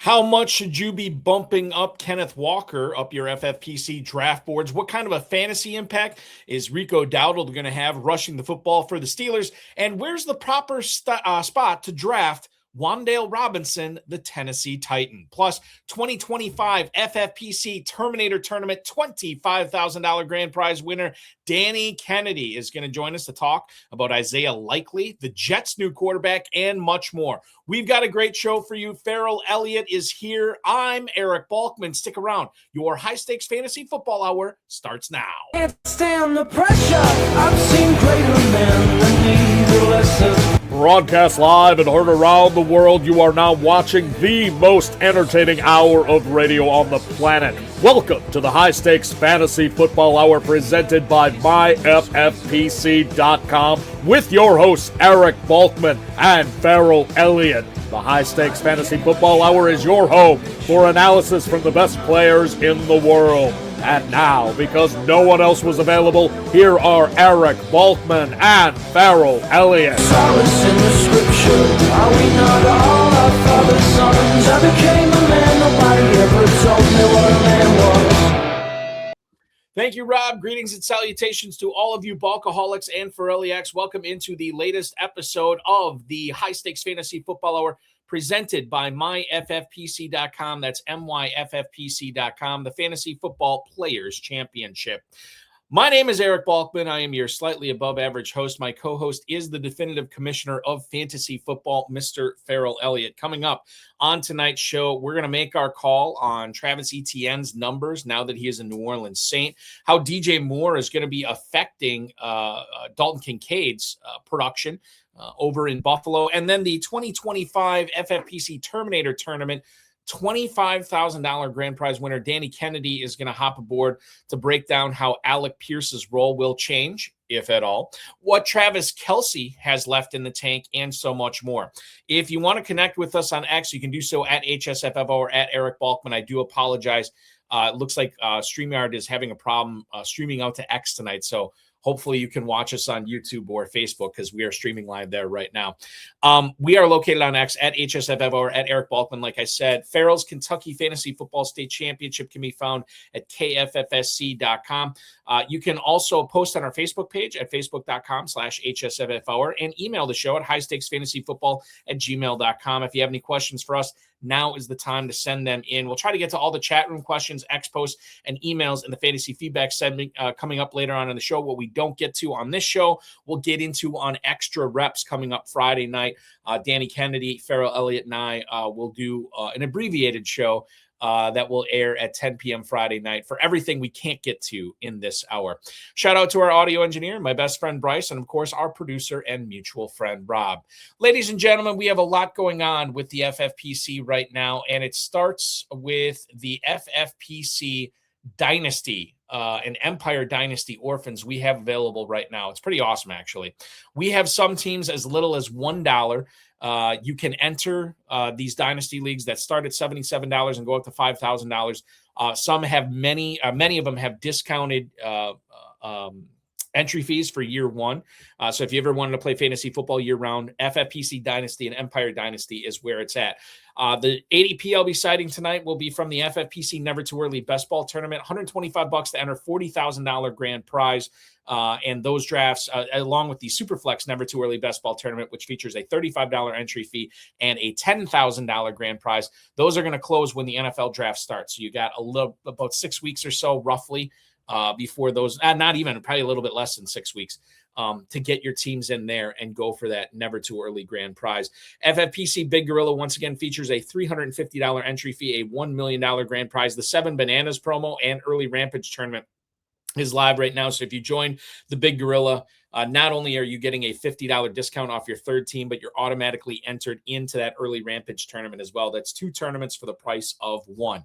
How much should you be bumping up Kenneth Walker up your FFPC draft boards? What kind of a fantasy impact is Rico Dowdle going to have rushing the football for the Steelers? And where's the proper spot to draft Wan'Dale Robinson, the Tennessee Titan? Plus, 2025 FFPC Terminator Tournament $25,000 grand prize winner Danny Kennedy is going to join us to talk about Isaiah Likely, the Jets' new quarterback, and much more. We've got a great show for you. Ferrell Elliott is here. I'm Eric Balkman. Stick around. Your high-stakes fantasy football hour starts now. Can't stand the pressure. I've seen greater men than me, the lesson. Broadcast live and heard around the world, you are now watching the most entertaining hour of radio on the planet. Welcome to the High Stakes Fantasy Football Hour presented by MyFFPC.com with your hosts Eric Balkman and Ferrell Elliott. The High Stakes Fantasy Football Hour is your home for analysis from the best players in the world. And now, because no one else was available, here are Eric Balkman and Ferrell Elliott. Solace in the scripture. Are we not all our father's sons? I became a man, nobody ever told me what a man was. Thank you, Rob. Greetings and salutations to all of you Balkaholics and Ferrelliacs. Welcome into the latest episode of the High Stakes Fantasy Football Hour, presented by MyFFPC.com. That's MyFFPC.com, the Fantasy Football Players Championship. My name is Eric Balkman. I am your slightly above average host. My co-host is the definitive commissioner of fantasy football, Mr. Ferrell Elliott. Coming up on tonight's show, we're going to make our call on Travis Etienne's numbers now that he is a New Orleans Saint, how DJ Moore is going to be affecting Dalton Kincaid's production over in Buffalo, and then the 2025 FFPC Terminator Tournament $25,000 grand prize winner Danny Kennedy is going to hop aboard to break down how Alec Pierce's role will change, if at all, what Travis Kelce has left in the tank, and so much more. If you want to connect with us on X, you can do so at HSFFO or at Eric Balkman. I do apologize. It looks like StreamYard is having a problem streaming out to X tonight, so hopefully you can watch us on YouTube or Facebook because we are streaming live there right now. We are located on X at HSFF or at Eric Balkman. Like I said, Ferrell's Kentucky Fantasy Football State Championship can be found at KFFSC.com. You can also post on our Facebook page at facebook.com/HSFF and email the show at highstakesfantasyfootball@gmail.com. If you have any questions for us, now is the time to send them in. We'll try to get to all the chat room questions, X posts, and emails in the fantasy feedback segment coming up later on in the show. What we don't get to on this show, we'll get into on Extra Reps coming up Friday night. Danny Kennedy, Ferrell Elliott, and I will do an abbreviated show that will air at 10 p.m. Friday night for everything we can't get to in this hour. Shout out to our audio engineer, my best friend Bryce, and of course our producer and mutual friend Rob. Ladies and gentlemen, we have a lot going on with the FFPC right now, and it starts with the FFPC Dynasty, an Empire Dynasty Orphans we have available right now. It's pretty awesome, actually. We have some teams as little as $1. You can enter these dynasty leagues that start at $77 and go up to $5,000. Some have many of them have discounted entry fees for year one. So if you ever wanted to play fantasy football year round, FFPC Dynasty and Empire Dynasty is where it's at. The ADP I'll be citing tonight will be from the FFPC Never Too Early Best Ball Tournament. $125 to enter, $40,000 grand prize. And those drafts, along with the Superflex Never Too Early Best Ball Tournament, which features a $35 entry fee and a $10,000 grand prize, those are going to close when the NFL draft starts. So you got about 6 weeks or so, roughly, before those, not even, probably a little bit less than 6 weeks, to get your teams in there and go for that never too early grand prize. FFPC Big Gorilla once again features a $350 entry fee, a $1 million grand prize. The 7 Bananas promo and early Rampage tournament is live right now. So if you join the Big Gorilla, not only are you getting a $50 discount off your third team, but you're automatically entered into that early Rampage tournament as well. That's 2 tournaments for the price of 1.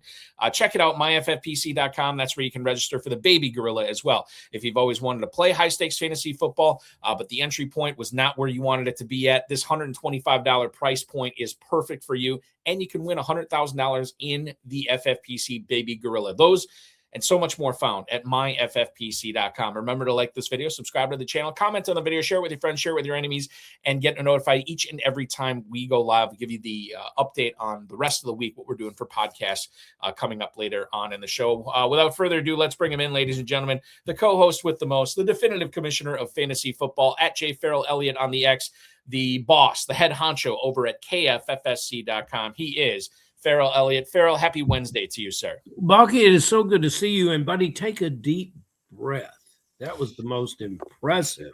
Check it out, myffpc.com. That's where you can register for the Baby Gorilla as well. If you've always wanted to play high-stakes fantasy football, but the entry point was not where you wanted it to be at, this $125 price point is perfect for you, and you can win $100,000 in the FFPC Baby Gorilla. Those and so much more found at myffpc.com. Remember to like this video, subscribe to the channel, comment on the video, share it with your friends, share it with your enemies, and get notified each and every time we go live. We give you the update on the rest of the week, what we're doing for podcasts coming up later on in the show. Without further ado, let's bring him in, ladies and gentlemen, the co-host with the most, the definitive commissioner of fantasy football at J. Ferrell Elliott on the X, the boss, the head honcho over at KFFSC.com. He is Ferrell Elliott. Ferrell, happy Wednesday to you, sir. Balky, it is so good to see you. And, buddy, take a deep breath. That was the most impressive.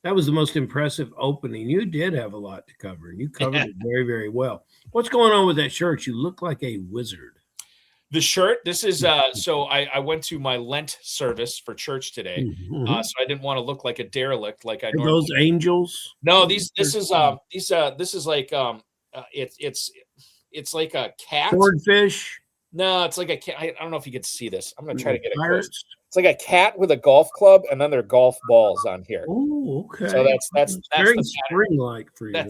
That was the most impressive opening. You did have a lot to cover, and you covered it very, very well. What's going on with that shirt? You look like a wizard. The shirt, this is so I went to my Lent service for church today. So I didn't want to look like a derelict like I normally. Those angels? No, this is like it's like a cat. Swordfish? No, it's like a cat. I don't know if you get to see this. I'm gonna try to get it close. Pirates? It's like a cat with a golf club, and then there are golf balls on here. Oh, okay. So that's very the spring-like for you.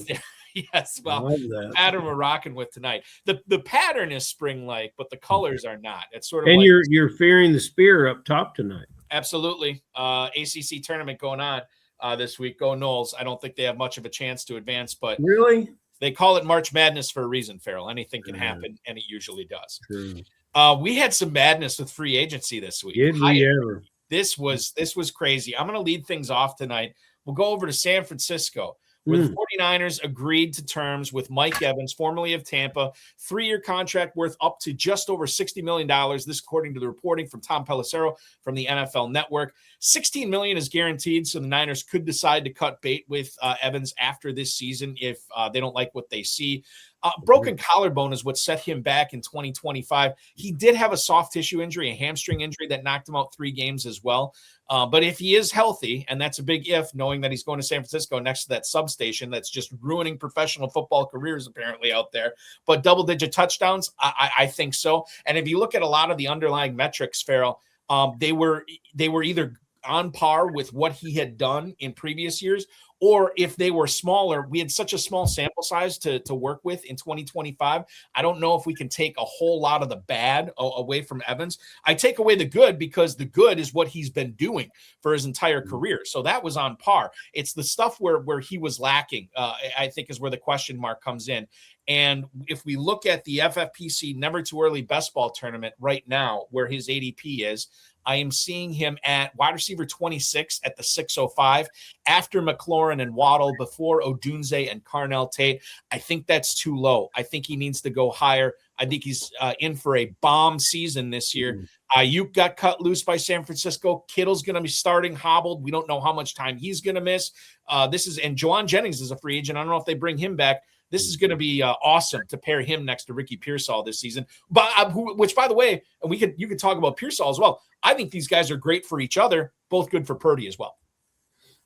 Yes, well, I love the that. pattern we're rocking with tonight. The pattern is spring-like, but the colors are not. It's sort of And like, you're fearing the spear up top tonight. absolutely. ACC tournament going on this week. Go Noles. I don't think they have much of a chance to advance, but Really? they call it March Madness for a reason, Ferrell. Anything can happen, and it usually does. True. We had some madness with free agency this week. Did we ever? This was crazy. I'm going to lead things off tonight. We'll go over to San Francisco, where the 49ers agreed to terms with Mike Evans, formerly of Tampa, 3-year contract worth up to just over $60 million. This, according to the reporting from Tom Pelissero from the NFL Network. $16 million is guaranteed, so the Niners could decide to cut bait with Evans after this season if they don't like what they see. Broken collarbone is what set him back in 2025. He did have a soft tissue injury, a hamstring injury that knocked him out 3 games as well. But if he is healthy, and that's a big if, knowing that he's going to San Francisco next to that substation that's just ruining professional football careers apparently out there. But double-digit touchdowns, I think so. And if you look at a lot of the underlying metrics, Ferrell, they were either on par with what he had done in previous years, or if they were smaller, we had such a small sample size to work with in 2025. I don't know if we can take a whole lot of the bad away from Evans. I take away the good because the good is what he's been doing for his entire career. So that was on par. It's the stuff where he was lacking, I think, is where the question mark comes in. And if we look at the FFPC Never Too Early Best Ball Tournament right now, where his ADP is, I am seeing him at wide receiver 26 at the 605 after McLaurin and Waddle, before Odunze and Carnell Tate. I think that's too low. I think he needs to go higher. I think he's in for a bomb season this year. Ayuk got cut loose by San Francisco. Kittle's going to be starting hobbled. We don't know how much time he's going to miss. And Juwan Jennings is a free agent. I don't know if they bring him back. This is going to be awesome to pair him next to Ricky Pearsall this season. But which, by the way, you could talk about Pearsall as well. I think these guys are great for each other, both good for Purdy as well.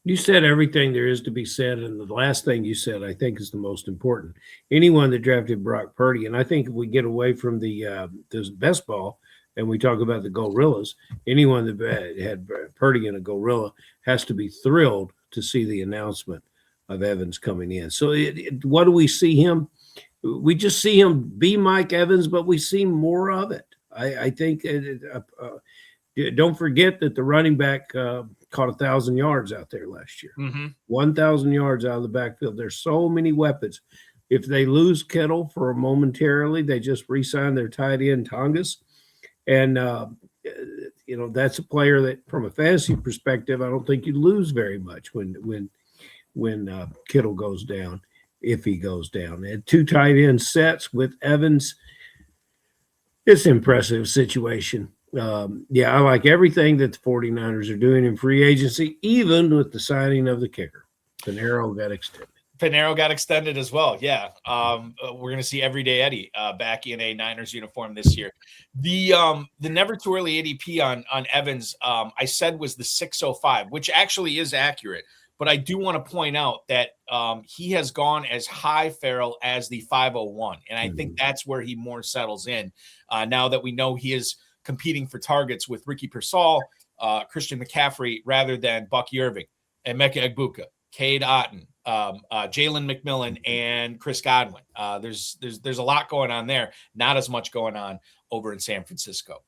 You said everything there is to be said, and the last thing you said, I think, is the most important. Anyone that drafted Brock Purdy, and I think if we get away from the best ball and we talk about the Gorillas, anyone that had Purdy and a Gorilla has to be thrilled to see the announcement of Evans coming in. So what do we see him? We just see him be Mike Evans, but we see more of it. I think don't forget that the running back caught 1,000 yards out there last year. 1,000 yards out of the backfield. There's so many weapons. If they lose Kittle for momentarily, they just re-sign their tight end Tongas. And, that's a player that from a fantasy perspective, I don't think you lose very much when Kittle goes down, if he goes down. And 2 tight end sets with Evans. It's an impressive situation. I like everything that the 49ers are doing in free agency, even with the signing of the kicker. Pinheiro got extended as well. Yeah. We're going to see Everyday Eddie back in a Niners uniform this year. The Never Too Early ADP on Evans, I said was the 605, which actually is accurate. But I do want to point out that he has gone as high, Ferrell, as the 501. And I think that's where he more settles in now that we know he is competing for targets with Ricky Pearsall, Christian McCaffrey, rather than Bucky Irving and Mecca Egbuka. Cade Otton, Jalen McMillan, and Chris Godwin. There's a lot going on there. Not as much going on over in San Francisco.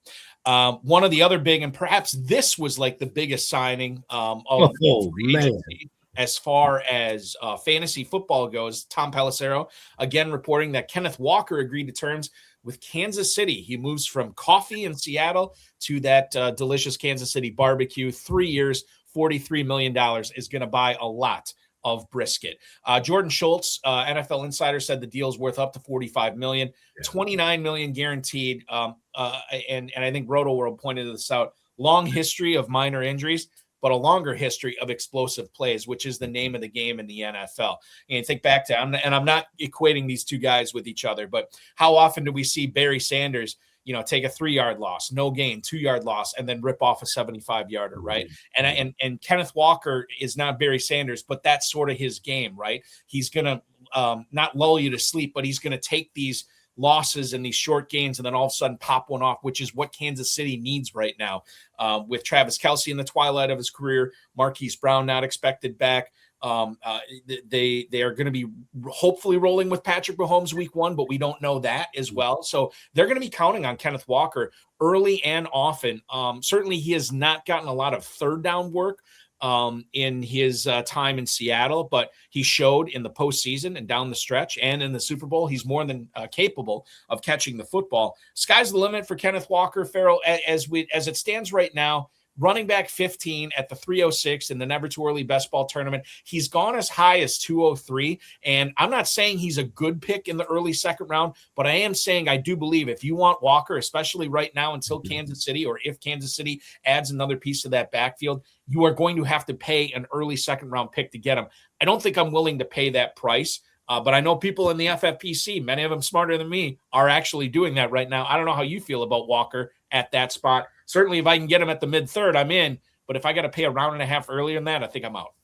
One of the other big, and perhaps this was like the biggest signing of free agency as far as fantasy football goes. Tom Pelissero again reporting that Kenneth Walker agreed to terms with Kansas City. He moves from coffee in Seattle to that delicious Kansas City barbecue. 3 years, $43 million is going to buy a lot of brisket. Jordan Schultz, NFL Insider, said the deal is worth up to $45 million, $29 million guaranteed. And I think Roto World pointed this out. Long history of minor injuries, but a longer history of explosive plays, which is the name of the game in the NFL. And think back to, I'm not equating these two guys with each other, but how often do we see Barry Sanders, take a 3-yard loss, no gain, 2-yard loss, and then rip off a 75-yarder, right? And Kenneth Walker is not Barry Sanders, but that's sort of his game, right? He's going to not lull you to sleep, but he's going to take these losses and these short gains and then all of a sudden pop one off, which is what Kansas City needs right now. With Travis Kelce in the twilight of his career, Marquise Brown not expected back. They are going to be hopefully rolling with Patrick Mahomes week 1, but we don't know that as well. So they're going to be counting on Kenneth Walker early and often. Certainly he has not gotten a lot of third down work in his time in Seattle, but he showed in the postseason and down the stretch and in the Super Bowl, he's more than capable of catching the football. Sky's the limit for Kenneth Walker. Ferrell, as it stands right now, running back 15 at the 306 in the Never Too Early Best Ball Tournament. He's gone as high as 203, and I'm not saying he's a good pick in the early second round, but I am saying I do believe if you want Walker, especially right now until Kansas City, or if Kansas City adds another piece to that backfield, you are going to have to pay an early second round pick to get him. I don't think I'm willing to pay that price. But I know people in the FFPC, many of them smarter than me, are actually doing that right now. I don't know how you feel about Walker at that spot. Certainly, if I can get him at the mid-third, I'm in. But if I got to pay a round and a half earlier than that, I think I'm out.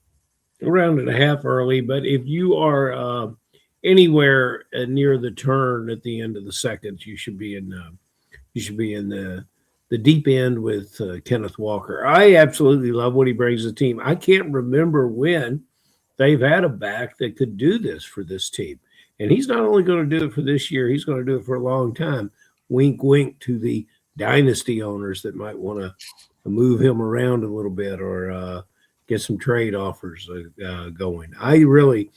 A round and a half early, but if you are anywhere near the turn at the end of the second, you should be in the deep end with Kenneth Walker. I absolutely love what he brings to the team. I can't remember when they've had a back that could do this for this team. And he's not only going to do it for this year, he's going to do it for a long time. Wink, wink to the dynasty owners that might want to move him around a little bit or get some trade offers going. I really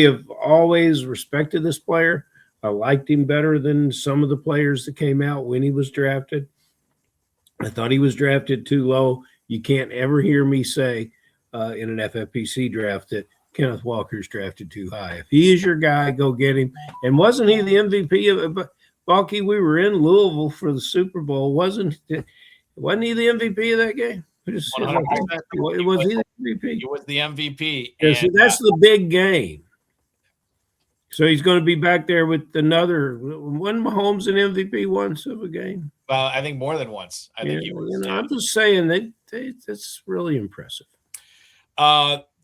have always respected this player. I liked him better than some of the players that came out when he was drafted. I thought he was drafted too low. You can't ever hear me say in an FFPC draft that Kenneth Walker's drafted too high. If he is your guy, go get him. And wasn't he the MVP of Balky? We were in Louisville for the Super Bowl. Wasn't he the MVP of that game? Was he the MVP? He was the MVP. Yeah, so that's the big game. So he's going to be back there with another. Wasn't Mahomes an MVP once of a game? Well, I think more than once. I think he was. I'm just saying that's really impressive.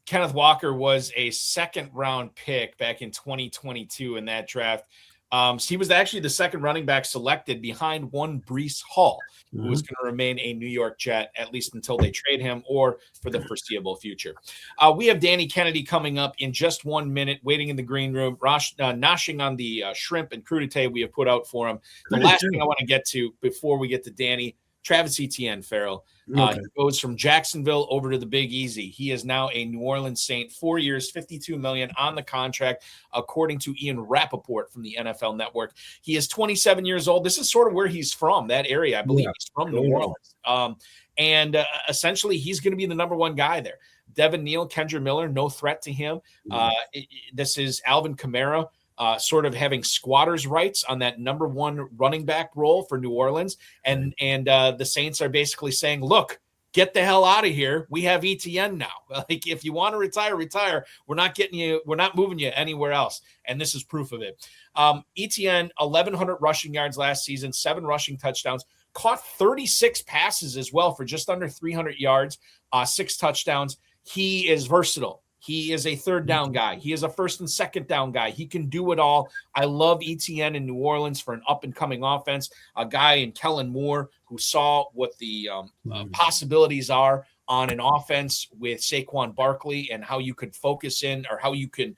Kenneth Walker was a second-round pick back in 2022 in that draft. He was actually the second running back selected behind one Breece Hall, who was going to remain a New York Jet, at least until they trade him or for the foreseeable future. We have Danny Kennedy coming up in just 1 minute, waiting in the green room, noshing on the shrimp and crudité we have put out for him. The last thing I want to get to before we get to Danny, Travis Etienne, Ferrell. He goes from Jacksonville over to the Big Easy. He is now a New Orleans Saint, 4 years, $52 million on the contract, according to Ian Rappaport from the NFL Network. He is 27 years old. This is sort of where he's from, that area. I believe he's from New Orleans. Essentially, he's going to be the number one guy there. Devin Neal, Kendra Miller, no threat to him. This is Alvin Kamara. Sort of having squatters' rights on that number one running back role for New Orleans. And the Saints are basically saying, look, get the hell out of here. We have ETN now. Like, if you want to retire. We're not moving you anywhere else. And this is proof of it. ETN, 1,100 rushing yards last season, 7 rushing touchdowns, caught 36 passes as well for just under 300 yards, 6 touchdowns. He is versatile. He is a third down guy. He is a first and second down guy. He can do it all. I love ETN in New Orleans for an up-and-coming offense. A guy in Kellen Moore who saw what the possibilities are on an offense with Saquon Barkley and how you could focus in, or how you can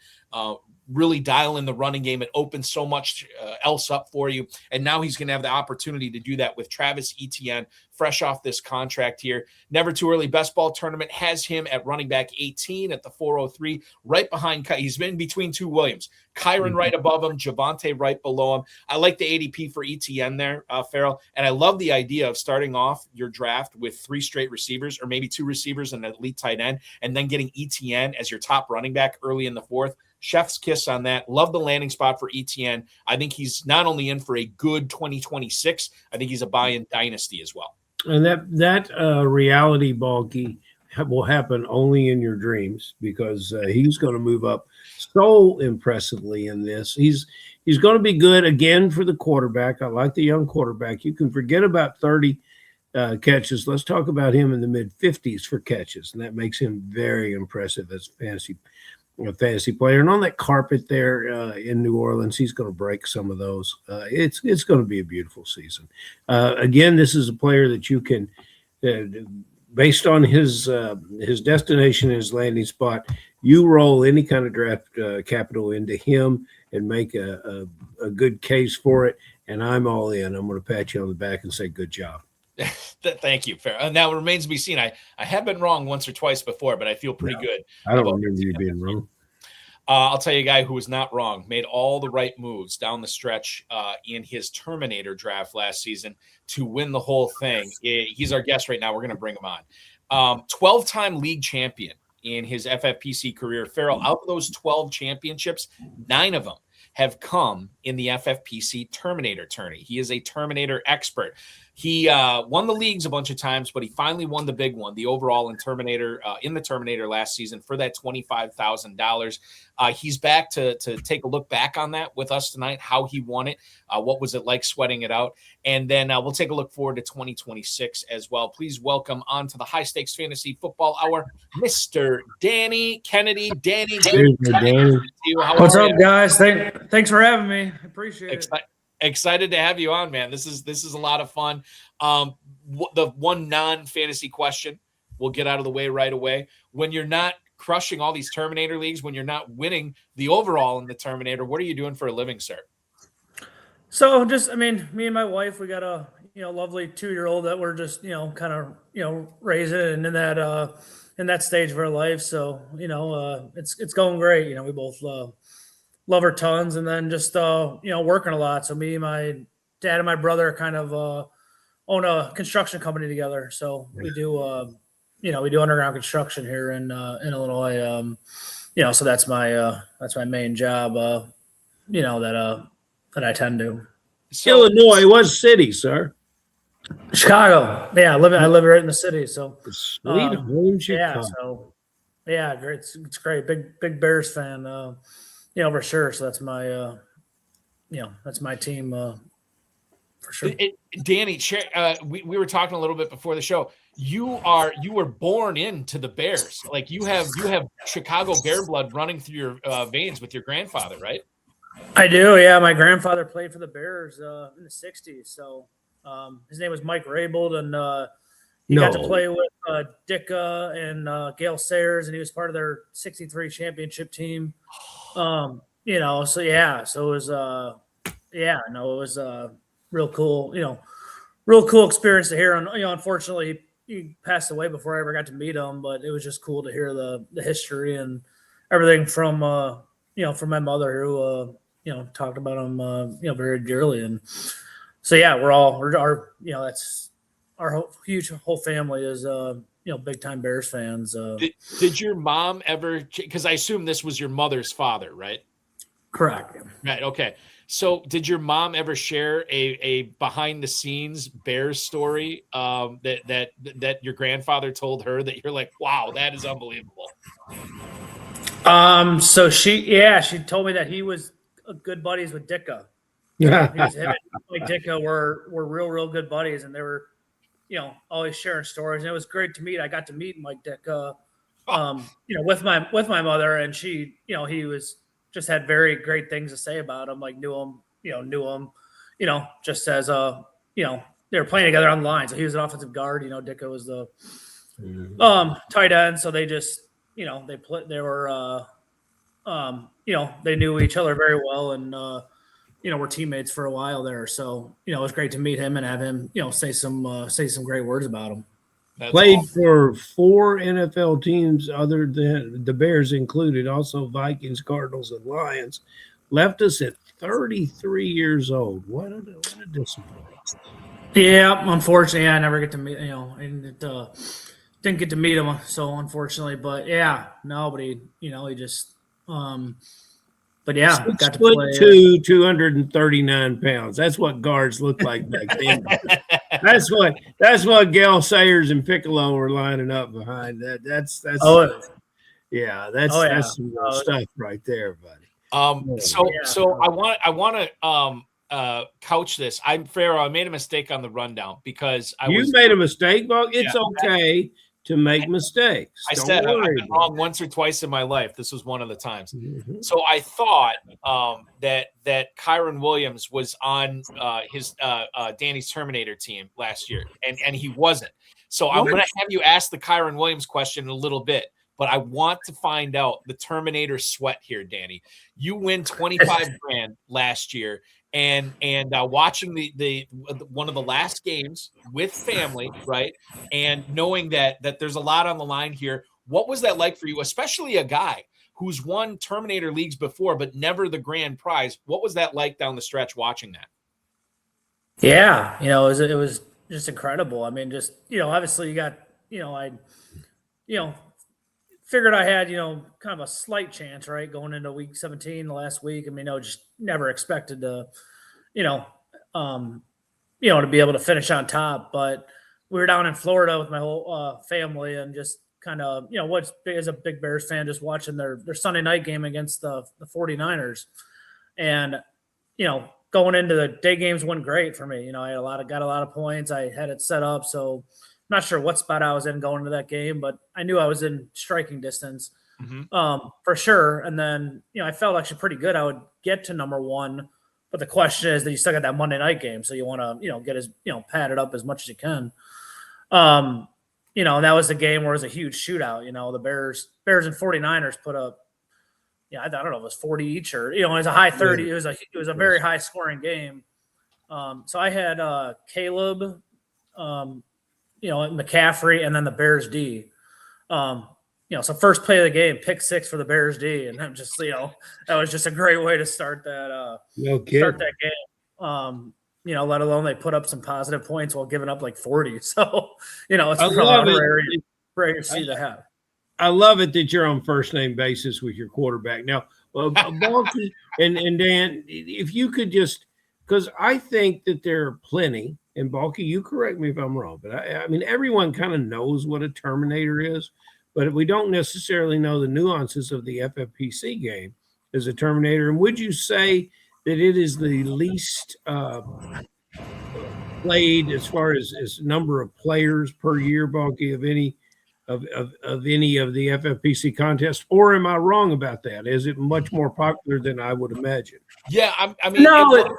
really dial in the running game. It opens so much else up for you. And now he's going to have the opportunity to do that with Travis Etienne, fresh off this contract here. Never Too Early Best Ball Tournament has him at running back 18 at the 403, right behind. He's been between two Williams. Kyron right above him, Javante right below him. I like the ADP for Etienne there, Ferrell. And I love the idea of starting off your draft with 3 straight receivers, or maybe 2 receivers and an elite tight end, and then getting Etienne as your top running back early in the 4th. Chef's kiss on that. Love the landing spot for Etienne. I think he's not only in for a good 2026, I think he's a buy-in dynasty as well. And that reality, Balky, will happen only in your dreams, because he's going to move up so impressively in this. He's going to be good again for the quarterback. I like the young quarterback. You can forget about 30 catches. Let's talk about him in the mid-50s for catches, and that makes him very impressive as a fantasy player. And on that carpet there in New Orleans, he's going to break some of those. It's going to be a beautiful season. Again, this is a player that you can, based on his destination, his landing spot, you roll any kind of draft capital into him and make a good case for it. And I'm all in. I'm going to pat you on the back and say, good job. Thank you, Farrell. Now it remains to be seen. I have been wrong once or twice before, but I feel pretty good. I don't remember you being wrong. I'll tell you a guy who was not wrong, made all the right moves down the stretch in his Terminator draft last season to win the whole thing. He's our guest right now. We're going to bring him on. 12-time league champion in his FFPC career. Ferrell, out of those 12 championships, 9 of them have come in the FFPC Terminator Tourney. He is a Terminator expert. He won the leagues a bunch of times, but he finally won the big one, the overall in the Terminator last season for that $25,000. He's back to take a look back on that with us tonight, how he won it, what was it like sweating it out, and then we'll take a look forward to 2026 as well. Please welcome onto the High Stakes Fantasy Football Hour, Mr. Danny Kennedy. Danny, good Danny. What's up, guys? Thanks for having me. I appreciate it. Excited to have you on, man. This is a lot of fun. The one non-fantasy question we'll get out of the way right away. When you're not crushing all these Terminator leagues, when you're not winning the overall in the Terminator, what are you doing for a living, sir? So me and my wife, we got a lovely 2-year-old that we're just kind of raising and in that stage of our life. So it's going great. We both love her tons, and then just working a lot. So me, my dad, and my brother kind of own a construction company together. So we do underground construction here in Illinois. So that's my main job. That I tend to. So, Illinois, what city, sir? Chicago. Yeah, I live right in the city. So sweet home Chicago. Yeah. So yeah, great. It's great. Big Bears fan. For sure. So that's my, that's my team, for sure. Danny, we were talking a little bit before the show. You were born into the Bears. Like you have Chicago Bear blood running through your veins with your grandfather, right? I do. Yeah. My grandfather played for the Bears in the 60s. So his name was Mike Raybould, and he got to play with Dicka and Gale Sayers, and he was part of their 63 championship team. So it was, it was real cool, real cool experience to hear. And, unfortunately he passed away before I ever got to meet him, but it was just cool to hear the history and everything from from my mother who, talked about him, very dearly. And so, yeah, that's our whole family is, big time Bears fans. Did your mom ever, because I assume this was your mother's father, right? Correct. Right. Okay. So did your mom ever share a behind the scenes Bears story that your grandfather told her that you're like, wow, that is unbelievable? So she told me that he was good buddies with Dicka. Him and Dicka were real good buddies, and they were, always sharing stories. And it was great to meet. I got to meet Mike Dicka, with my mother, and she, he was just had very great things to say about him. Like knew him, just as they were playing together on the line. So he was an offensive guard. Dicka was the tight end. So they just, they were, they knew each other very well, and were teammates for a while there. So it was great to meet him and have him, say some great words about him. That's Played awesome. for 4 NFL teams other than the Bears included, also Vikings, Cardinals, and Lions. Left us at 33 years old. What a disappointment. Yeah, unfortunately, I never get to meet. Didn't get to meet him, so unfortunately. But yeah, nobody. He just. But yeah, got to play. 6'2", 239 pounds. That's what guards looked like back then. That's what Gail Sayers and Piccolo were lining up behind. That's some stuff right there, buddy. So I want to couch this. I'm Ferrell. I made a mistake on the rundown because you made a mistake, Buck. It's okay to make mistakes. I said I've been wrong once or twice in my life. This was one of the times. Mm-hmm. So I thought that Kyron Williams was on his Danny's Terminator team last year, and he wasn't. So I'm going to have you ask the Kyron Williams question in a little bit, but I want to find out the Terminator sweat here, Danny. You win 25 grand last year. And watching the one of the last games with family, right? And knowing that there's a lot on the line here. What was that like for you, especially a guy who's won Terminator leagues before, but never the grand prize? What was that like down the stretch watching that? Yeah, it was just incredible. I mean, just obviously you got I figured I had kind of a slight chance, right, going into week 17, the last week. I mean, I just never expected to to be able to finish on top. But we were down in Florida with my whole family, and just kind of as a big Bears fan, just watching their Sunday night game against the 49ers, and going into the day games went great for me. I had got a lot of points. I had it set up, so I'm not sure what spot I was in going into that game, but I knew I was in striking distance for sure. And then I felt actually pretty good. I would get to number one, but the question is that you still got that Monday night game, so you want to get as pad it up as much as you can. And that was the game where it was a huge shootout. The Bears and 49ers put up. I don't know, it was 40 each, or it was a high 30. Yeah. It was a very high scoring game. So I had Caleb, McCaffrey, and then the Bears D. So first play of the game, pick 6 for the Bears D, and I'm just that was just a great way to start that. Start that game. Let alone they put up some positive points while giving up like 40. So it's rare to see that. I love it that you're on first name basis with your quarterback. Now, Balky and Dan, if you could just, because I think that there are plenty, and Balky, you correct me if I'm wrong, but I mean, everyone kind of knows what a Terminator is, but we don't necessarily know the nuances of the FFPC game as a Terminator. And would you say that it is the least played as far as number of players per year, Balky, of any of any of the FFPC contests, or am I wrong about that? Is it much more popular than I would imagine? Yeah, I mean, no,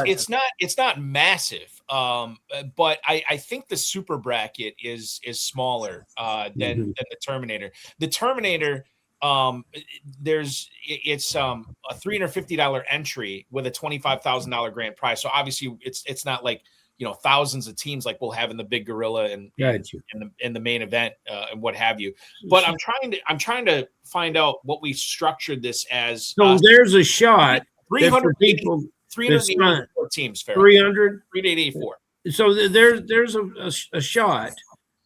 it's not massive, but I think the super bracket is smaller than the Terminator. The Terminator, it's a $350 entry with a $25,000 grand prize. So obviously, it's not like thousands of teams like we'll have in the Big Gorilla and in the main event and what have you. But I'm trying to find out what we structured this as. So there's a shot. 384 teams. 384. So there's a shot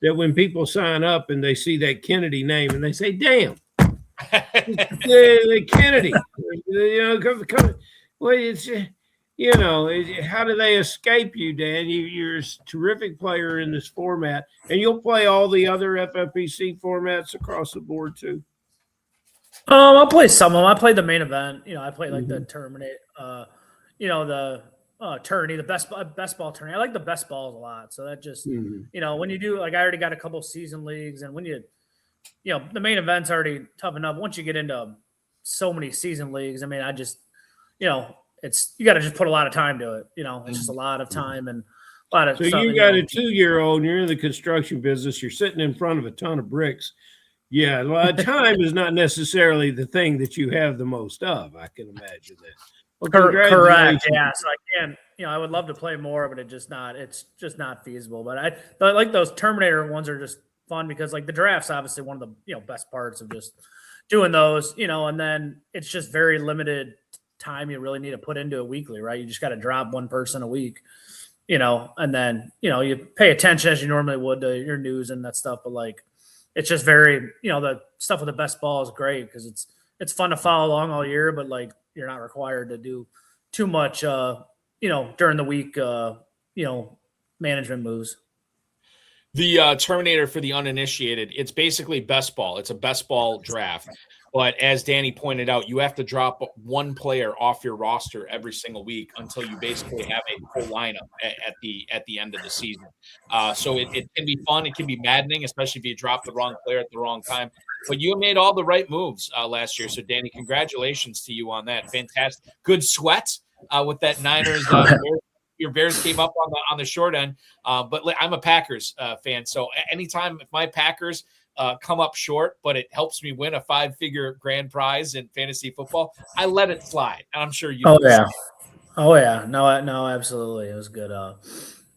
that when people sign up and they see that Kennedy name and they say, "Damn, the Kennedy." Well, it's. How do they escape you, Dan? You're a terrific player in this format, and you'll play all the other FFPC formats across the board too. I'll play some of them. I played the main event. I played like the Terminator. The tourney, the best ball tourney. I like the best balls a lot. So that just when you do, like, I already got a couple season leagues, and when the main event's already tough enough. Once you get into so many season leagues, I mean, I just you got to just put a lot of time to it. It's just a lot of time and a lot of So stuff, you got a 2-year-old, and you're in the construction business. You're sitting in front of a ton of bricks. Yeah, well, time is not necessarily the thing that you have the most of. I can imagine that. Well, correct. Yeah. So I can't, I would love to play more, but it's just not feasible. But like those Terminator ones are just fun because like the draft's obviously one of the, best parts of just doing those, and then it's just very limited time you really need to put into it weekly, right? You just got to drop one person a week, and then, you pay attention as you normally would to your news and that stuff. But like, it's just very, the stuff with the best ball is great because it's fun to follow along all year, but like, you're not required to do too much, during the week, management moves. The Terminator, for the uninitiated, it's basically best ball. It's a best ball draft. But as Danny pointed out, you have to drop one player off your roster every single week until you basically have a full lineup at the end of the season. So it can be fun. It can be maddening, especially if you drop the wrong player at the wrong time. But you made all the right moves last year. So, Danny, congratulations to you on that. Fantastic. Good sweat with that Niners. Your Bears came up on the short end. But I'm a Packers fan. So anytime if my Packers come up short, but it helps me win a 5-figure grand prize in fantasy football, I let it slide. And I'm sure you Oh, yeah. No, absolutely. It was good.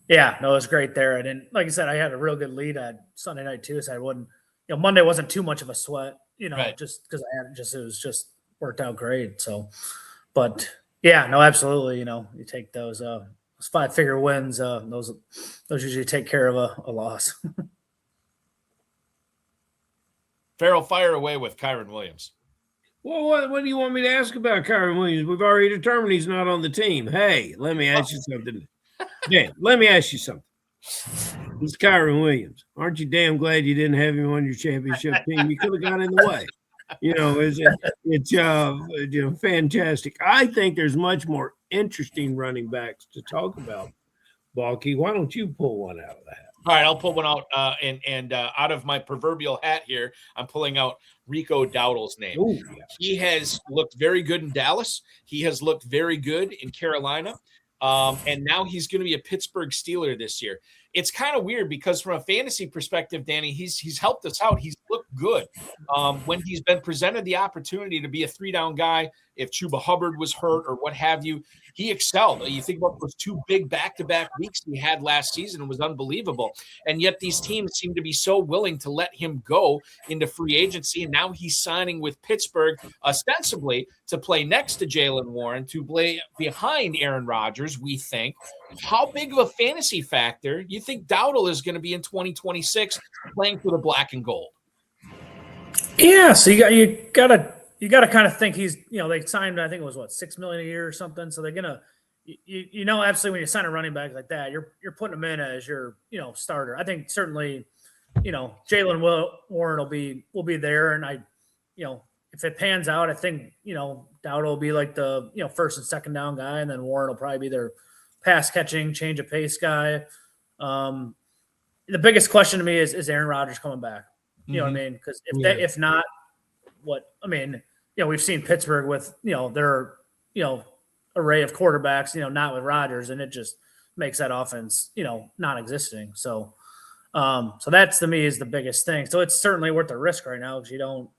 Yeah, no, it was great there. I didn't, like I said, I had a real good lead at Sunday night too. So I wouldn't, Monday wasn't too much of a sweat, right. just because it was just worked out great. So, but yeah, no, absolutely. You take those 5-figure wins. Those usually take care of a loss. Ferrell, fire away with Kyron Williams. Well, what do you want me to ask about Kyron Williams? We've already determined he's not on the team. Hey, let me ask you something. Dan, let me ask you something. It's Kyron Williams. Aren't you damn glad you didn't have him on your championship team? You could have got in the way. It's fantastic. I think there's much more interesting running backs to talk about. Balky, why don't you pull one out of the hat? All right, I'll pull one out, and out of my proverbial hat here, I'm pulling out Rico Dowdle's name. Ooh, yeah. He has looked very good in Dallas. He has looked very good in Carolina. And now he's going to be a Pittsburgh Steeler this year. It's kind of weird because from a fantasy perspective, Danny, he's helped us out. He's looked good. When he's been presented the opportunity to be a 3-down guy, if Chuba Hubbard was hurt or what have you, he excelled. You think about those 2 big back-to-back weeks he had last season, it was unbelievable. And yet these teams seem to be so willing to let him go into free agency. And now he's signing with Pittsburgh, ostensibly to play next to Jaylen Warren, to play behind Aaron Rodgers, we think. How big of a fantasy factor you think Dowdle is going to be in 2026 playing for the black and gold? Yeah, so you gotta kind of think he's, they signed, I think it was $6 million a year or something. So they're gonna, absolutely when you sign a running back like that, you're putting him in as your, starter. I think certainly, Jaylen Warren will be there, and if it pans out, I think Dowdle will be like the first and second down guy, and then Warren will probably be their pass catching, change of pace guy. The biggest question to me is Aaron Rodgers coming back? You know what I mean? Because if not, we've seen Pittsburgh with their array of quarterbacks, not with Rodgers, and it just makes that offense non-existing. So that's to me is the biggest thing. So it's certainly worth the risk right now because you don't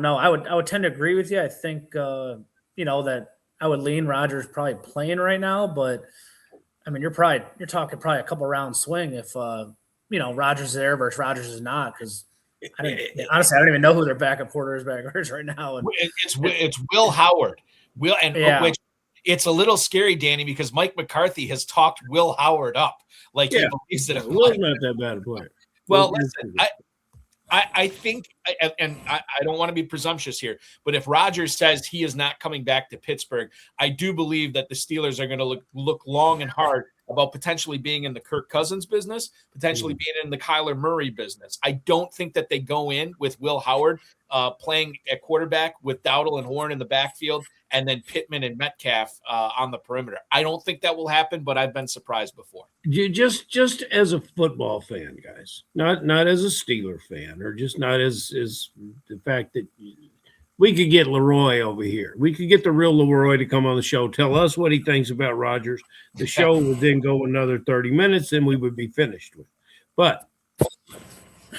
know. I would tend to agree with you. I think that I would lean Rodgers probably playing right now, but you're talking probably a couple round swing if Rodgers is there versus Rodgers is not, because honestly I don't even know who their backup quarterback is right now. And it's Will Howard. Which it's a little scary, Danny, because Mike McCarthy has talked Will Howard up like he believes that Will's not that bad a player. Well, listen, I think, and I don't want to be presumptuous here, but if Rodgers says he is not coming back to Pittsburgh, I do believe that the Steelers are going to look long and hard about potentially being in the Kirk Cousins business, potentially being in the Kyler Murray business. I don't think that they go in with Will Howard playing at quarterback with Dowdle and Warren in the backfield and then Pittman and Metcalf on the perimeter. I don't think that will happen, but I've been surprised before. You just as a football fan, guys, not as a Steeler fan, or just not as the fact that we could get Leroy over here. We could get the real Leroy to come on the show, tell us what he thinks about Rodgers. The show would then go another 30 minutes, and we would be finished with. But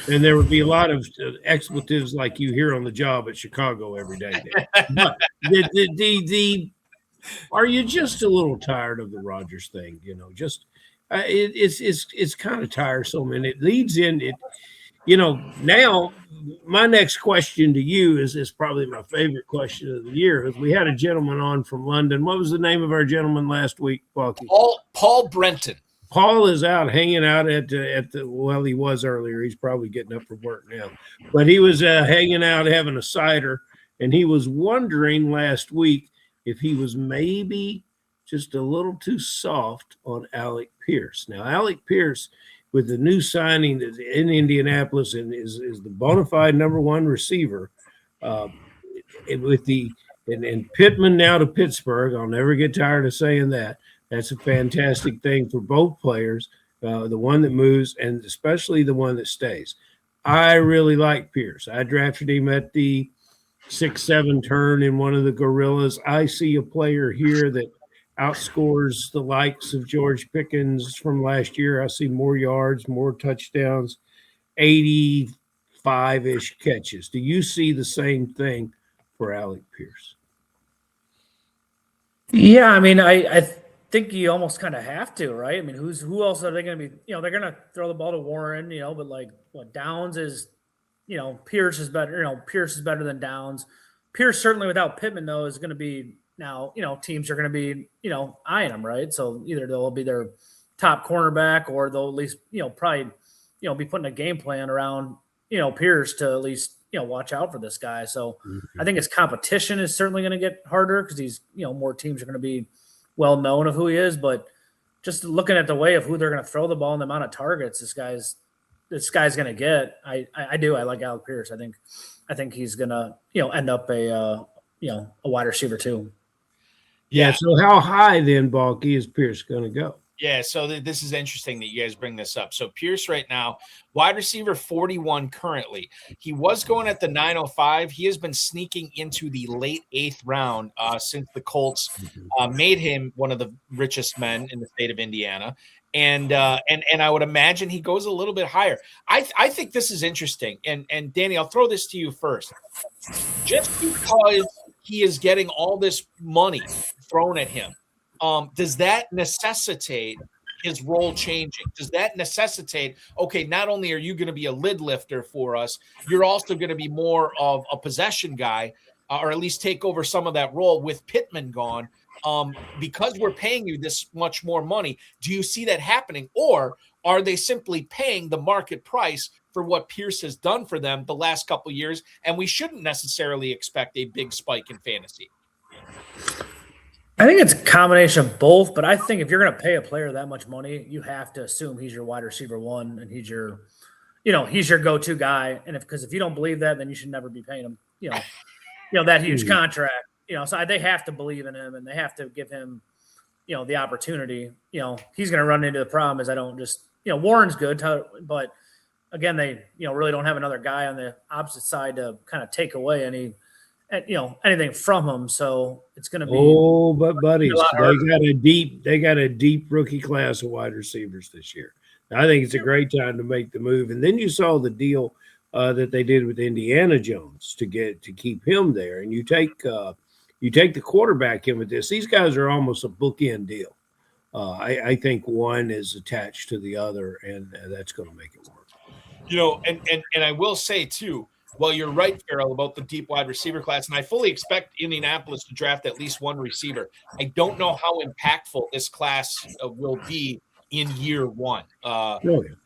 and there would be a lot of expletives like you hear on the job at Chicago every day. But are you just a little tired of the Rodgers thing? You know, just it's kind of tiresome, and it leads in it. You know, now my next question to you is probably my favorite question of the year. Is we had a gentleman on from London. What was the name of our gentleman last week, Balky? Paul Brenton. Paul is out hanging out at the well, he was earlier. He's probably getting up from work now, but he was hanging out having a cider, and he was wondering last week if he was maybe just a little too soft on Alec Pierce. Now, Alec Pierce, with the new signing in Indianapolis, and is the bona fide number one receiver, with and Pittman now to Pittsburgh. I'll never get tired of saying that. That's a fantastic thing for both players, the one that moves and especially the one that stays. I really like Pierce. I drafted him at the 6-7 turn in one of the Gorillas. I see a player here that outscores the likes of George Pickens from last year. I see more yards, more touchdowns, 85-ish catches. Do you see the same thing for Alec Pierce? Yeah, I mean, I think you almost kind of have to, right? I mean, who else are they going to be? You know, they're going to throw the ball to Warren, you know, but like what Downs is, you know, Pierce is better. You know, Pierce is better than Downs. Pierce certainly without Pittman though is going to be now. You know, teams are going to be eyeing him, right? So either they'll be their top cornerback or they'll at least probably be putting a game plan around Pierce to at least watch out for this guy. So I think his competition is certainly going to get harder because he's more teams are going to be well known of who he is, but just looking at the way of who they're going to throw the ball and the amount of targets this guy's going to get, I like Alec Pierce. I think he's going to end up a wide receiver too. Yeah. So how high then, Balky, is Pierce going to go? Yeah, so this is interesting that you guys bring this up. So Pierce right now, wide receiver 41 currently. He was going at the 905. He has been sneaking into the late 8th round since the Colts made him one of the richest men in the state of Indiana. And I would imagine he goes a little bit higher. I think this is interesting. And Danny, I'll throw this to you first. Just because he is getting all this money thrown at him, does that necessitate his role changing? Does that necessitate, okay, not only are you going to be a lid lifter for us, you're also going to be more of a possession guy, or at least take over some of that role with Pittman gone, because we're paying you this much more money. Do you see that happening? Or are they simply paying the market price for what Pierce has done for them the last couple of years, and we shouldn't necessarily expect a big spike in fantasy? I think it's a combination of both, but I think if you're going to pay a player that much money, you have to assume he's your wide receiver one and he's your go-to guy. And because if you don't believe that, then you should never be paying him, that huge contract. So they have to believe in him and they have to give him, the opportunity. He's going to run into the problem is I don't just, Warren's good, but again, they, really don't have another guy on the opposite side to kind of take away anything from him. So it's going to be. But buddies, they got a deep rookie class of wide receivers this year. I think it's a great time to make the move. And then you saw the deal that they did with Indiana Jones to keep him there. And you take the quarterback in with this. These guys are almost a bookend deal. I think one is attached to the other, and that's going to make it work. And I will say too, well, you're right, Ferrell, about the deep wide receiver class, and I fully expect Indianapolis to draft at least one receiver. I don't know how impactful this class will be in year one. And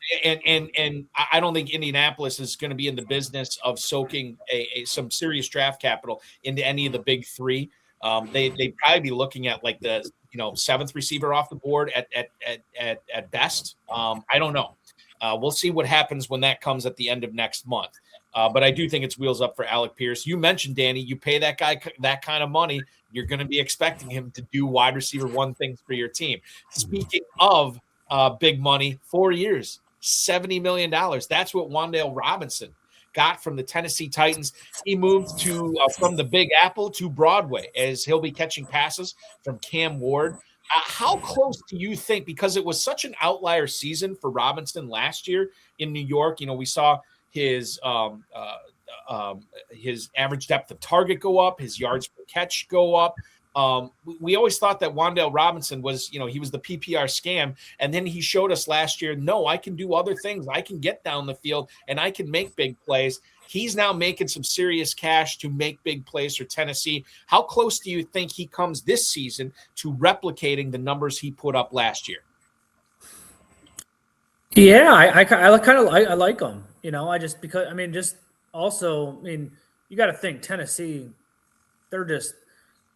I don't think Indianapolis is going to be in the business of soaking some serious draft capital into any of the big three. They'd probably be looking at like the 7th receiver off the board at best. I don't know. We'll see what happens when that comes at the end of next month. But I do think it's wheels up for Alec Pierce. You mentioned, Danny, you pay that guy that kind of money, you're going to be expecting him to do wide receiver one things for your team. Speaking of big money, 4 years, $70 million. That's what Wan'Dale Robinson got from the Tennessee Titans. He moved to from the Big Apple to Broadway, as he'll be catching passes from Cam Ward. How close do you think, because it was such an outlier season for Robinson last year in New York, we saw his average depth of target go up, his yards per catch go up. We always thought that Wan'Dale Robinson was, he was the PPR scam. And then he showed us last year, no, I can do other things. I can get down the field and I can make big plays. He's now making some serious cash to make big plays for Tennessee. How close do you think he comes this season to replicating the numbers he put up last year? Yeah, I like him. You got to think Tennessee,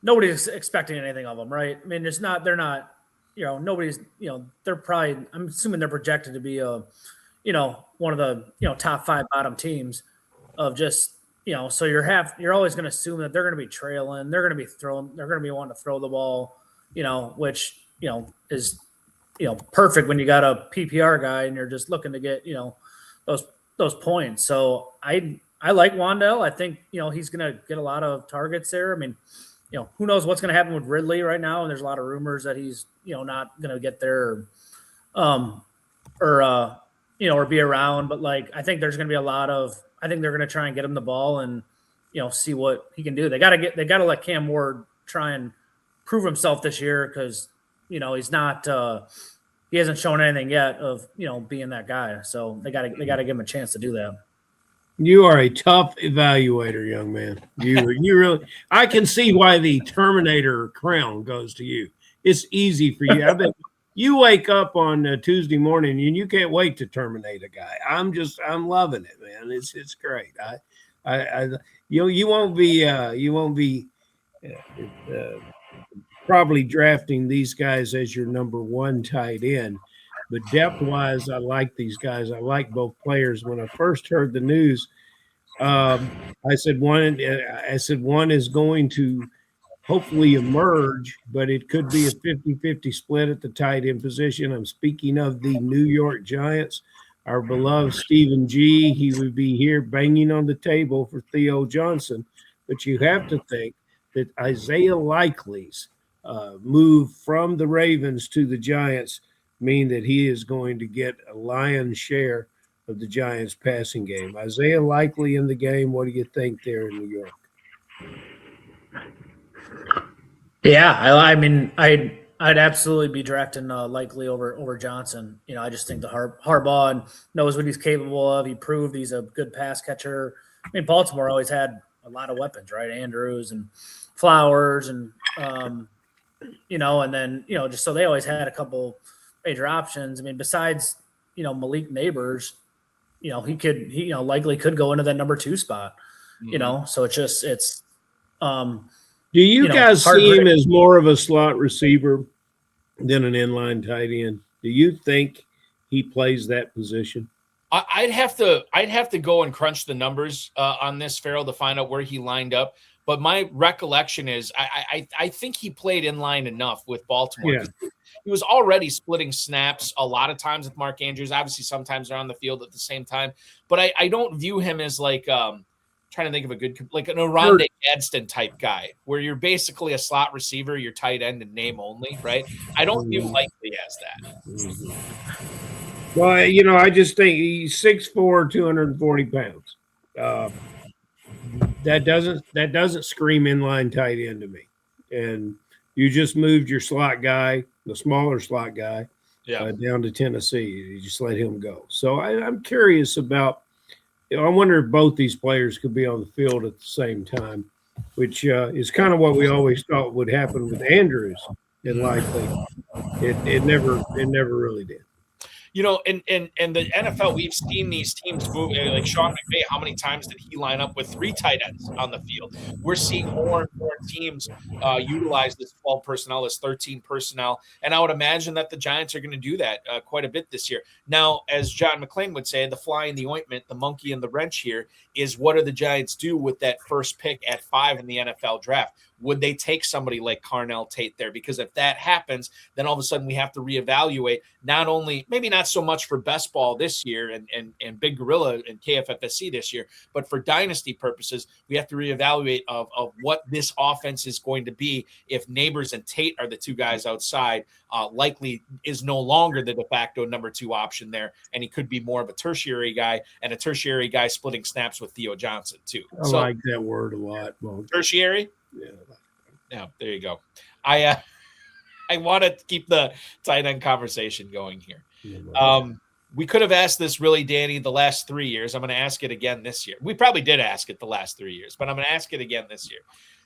nobody's expecting anything of them, right? I mean, they're not, nobody's, they're probably, I'm assuming they're projected to be one of the, top 5 bottom teams of just, so you're always going to assume that they're going to be trailing, they're going to be wanting to throw the ball, which, is, perfect when you got a PPR guy and you're just looking to get, those points. So I like Wan'Dale. I think, he's going to get a lot of targets there. I mean, who knows what's going to happen with Ridley right now. And there's a lot of rumors that he's, not going to get there or be around. But I think there's going to be I think they're going to try and get him the ball and, see what he can do. They got to let Cam Ward try and prove himself this year. Cause he's not, he hasn't shown anything yet of, being that guy. So they got to give him a chance to do that. You are a tough evaluator, young man. You really. I can see why the Terminator crown goes to you. It's easy for you. I bet you wake up on Tuesday morning and you can't wait to terminate a guy. I'm loving it, man. It's great. You won't be probably drafting these guys as your number 1 tight end. But depth-wise, I like these guys. I like both players. When I first heard the news, I said one is going to hopefully emerge, but it could be a 50-50 split at the tight end position. I'm speaking of the New York Giants. Our beloved Stephen G. He would be here banging on the table for Theo Johnson. But you have to think that Isaiah Likely's move from the Ravens to the Giants mean that he is going to get a lion's share of the Giants passing game. Isaiah Likely in the game. What do you think there in New York? Yeah, I mean, I'd absolutely be drafting Likely over Johnson. I just think the Harbaugh knows what he's capable of. He proved he's a good pass catcher. I mean, Baltimore always had a lot of weapons, right? Andrews and Flowers and and then just so they always had a couple major options. I mean, besides, Malik Neighbors, he likely could go into that number 2 spot, so it's do you guys see him as more of a slot receiver than an inline tight end? Do you think he plays that position? I'd have to go and crunch the numbers on this, Ferrell, to find out where he lined up. But my recollection is I think he played in line enough with Baltimore. Yeah. He was already splitting snaps a lot of times with Mark Andrews. Obviously, sometimes they're on the field at the same time. But I don't view him as trying to think of a good, like an Oronde Gadsden type guy, where you're basically a slot receiver, you're tight end and name only, right? I don't view Likely as that. Well, I just think he's 6'4", 240 pounds. That doesn't scream inline tight end to me. And you just moved your slot guy, the smaller slot guy, down to Tennessee. You just let him go. So I'm curious about. I wonder if both these players could be on the field at the same time, which is kind of what we always thought would happen with Andrews. And likely, it never really did. In the NFL, we've seen these teams move. Like Sean McVay, how many times did he line up with 3 tight ends on the field? We're seeing more and more teams utilize this 12 personnel, this 13 personnel, and I would imagine that the Giants are going to do that quite a bit this year. Now, as John McClain would say, the fly in the ointment, the monkey in the wrench here is what do the Giants do with that first pick at 5 in the NFL draft? Would they take somebody like Carnell Tate there? Because if that happens, then all of a sudden we have to reevaluate maybe not not so much for best ball this year and Big Gorilla and KFFSC this year, but for dynasty purposes, we have to reevaluate of what this offense is going to be if Neighbors and Tate are the two guys outside. Likely is no longer the de facto number 2 option there, and he could be more of a tertiary guy, and a tertiary guy splitting snaps with Theo Johnson too. I like that word a lot. Well, tertiary? Yeah. Yeah, there you go. I want to keep the tight end conversation going here. We could have asked this really, Danny, the last 3 years. I'm going to ask it again this year. We probably did ask it the last 3 years, but I'm going to ask it again this year.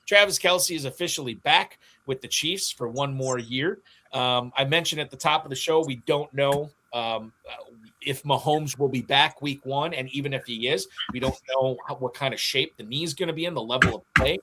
Travis Kelce is officially back with the Chiefs for one more year. I mentioned at the top of the show, we don't know if Mahomes will be back week 1, and even if he is, we don't know what kind of shape the knee is going to be in, the level of play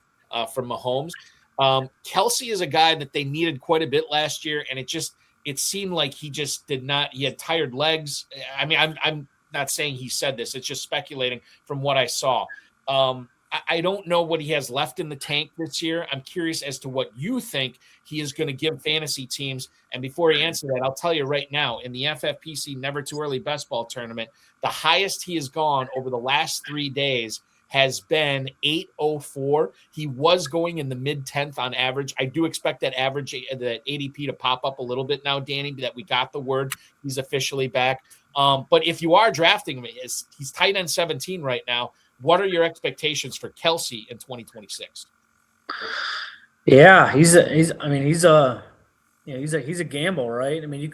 for Mahomes. Kelce is a guy that they needed quite a bit last year, and it seemed like he just did not. He had tired legs. I mean, I'm not saying he said this. It's just speculating from what I saw. I don't know what he has left in the tank this year. I'm curious as to what you think he is going to give fantasy teams. And before you answer that, I'll tell you right now, in the FFPC Never Too Early Best Ball Tournament, the highest he has gone over the last 3 days has been 804. He was going in the mid-10th on average. I do expect that average, that ADP to pop up a little bit now, Danny, that we got the word he's officially back. But if you are drafting him, he's tight end 17 right now. What are your expectations for Kelce in 2026? Yeah, he's a gamble, right? I mean,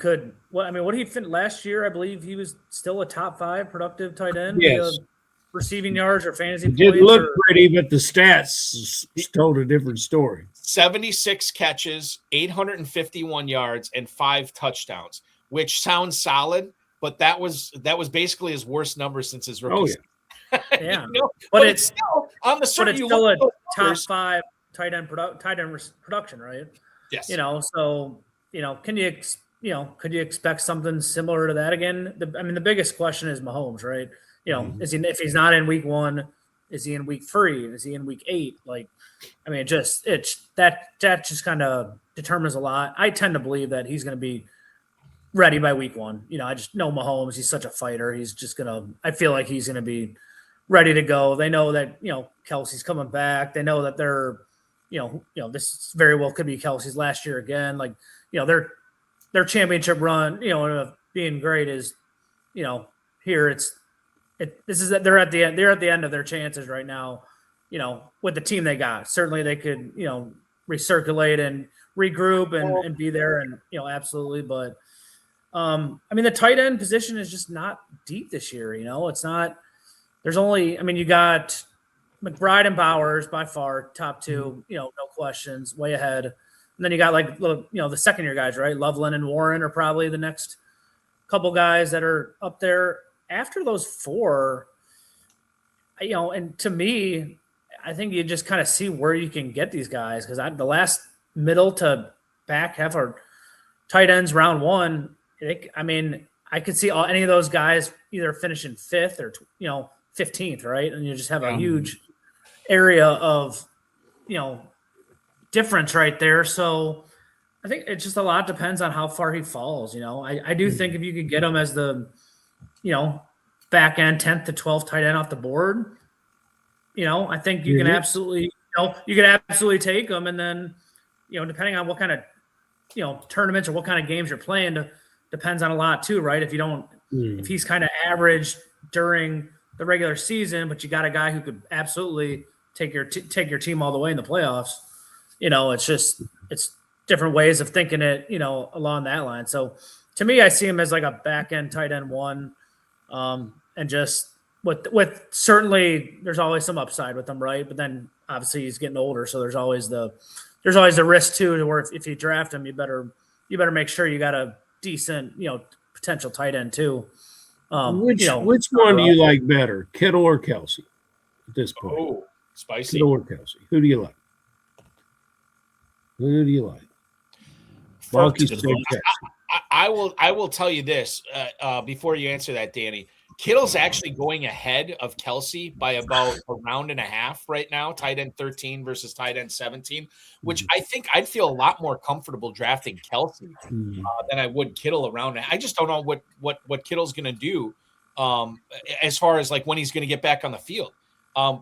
what did he finish last year? I believe he was still a top 5 productive tight end. Yes. Receiving yards or fantasy It points. didn't look pretty, but the stats told a different story. 76 catches, 851 yards, and 5 touchdowns, which sounds solid, but that was basically his worst number since his rookie season. Yeah, but it's still on the surface. But it's still a top 5 tight end production, right? Yes. So could you expect something similar to that again? The biggest question is Mahomes, right? If he's not in week 1, is he in week 3? Is he in week 8? That just kind of determines a lot. I tend to believe that he's going to be ready by week 1. I just know Mahomes. He's such a fighter. I feel like he's going to be ready to go. They know that, Kelce's coming back. They know that they're, this very well could be Kelce's last year again. Their championship run, being great is, here they're at the end of their chances right now, with the team they got. Certainly they could, recirculate and regroup and be there and, absolutely. But the tight end position is just not deep this year. It's not. There's only. You got McBride and Bowers by far top 2. No questions, way ahead. And then you got the second year guys, right? Loveland and Warren are probably the next couple guys that are up there. After those 4, and to me, I think you just kind of see where you can get these guys because the last middle to back half are tight ends round 1. I could see any of those guys either finishing 5th or 15th, right? And you just have a huge area of difference right there. So I think it just a lot depends on how far he falls. I do think if you could get him as the back end 10th to 12th tight end off the board, I think you can absolutely take him. And then depending on what kind of tournaments or what kind of games you're playing, depends on a lot too, right? If you don't, if he's kind of average during the regular season, but you got a guy who could absolutely take your team all the way in the playoffs, it's different ways of thinking it, along that line. So to me, I see him as like a back end tight end 1, and just with certainly there's always some upside with him, right? But then obviously he's getting older, so there's always the risk too, to where if you draft him, you better make sure you got a decent, potential tight end too. Which one do you like better, Kittle or Kelce at this point? Oh, spicy. Kittle or Kelce? Who do you like? Balky said Kelce. I will tell you this before you answer that, Danny. Kittle's actually going ahead of Kelsey by about a round and a half right now, tight end 13 versus tight end 17, which I think I'd feel a lot more comfortable drafting Kelsey than I would Kittle around. I just don't know what Kittle's going to do as far as like when he's going to get back on the field.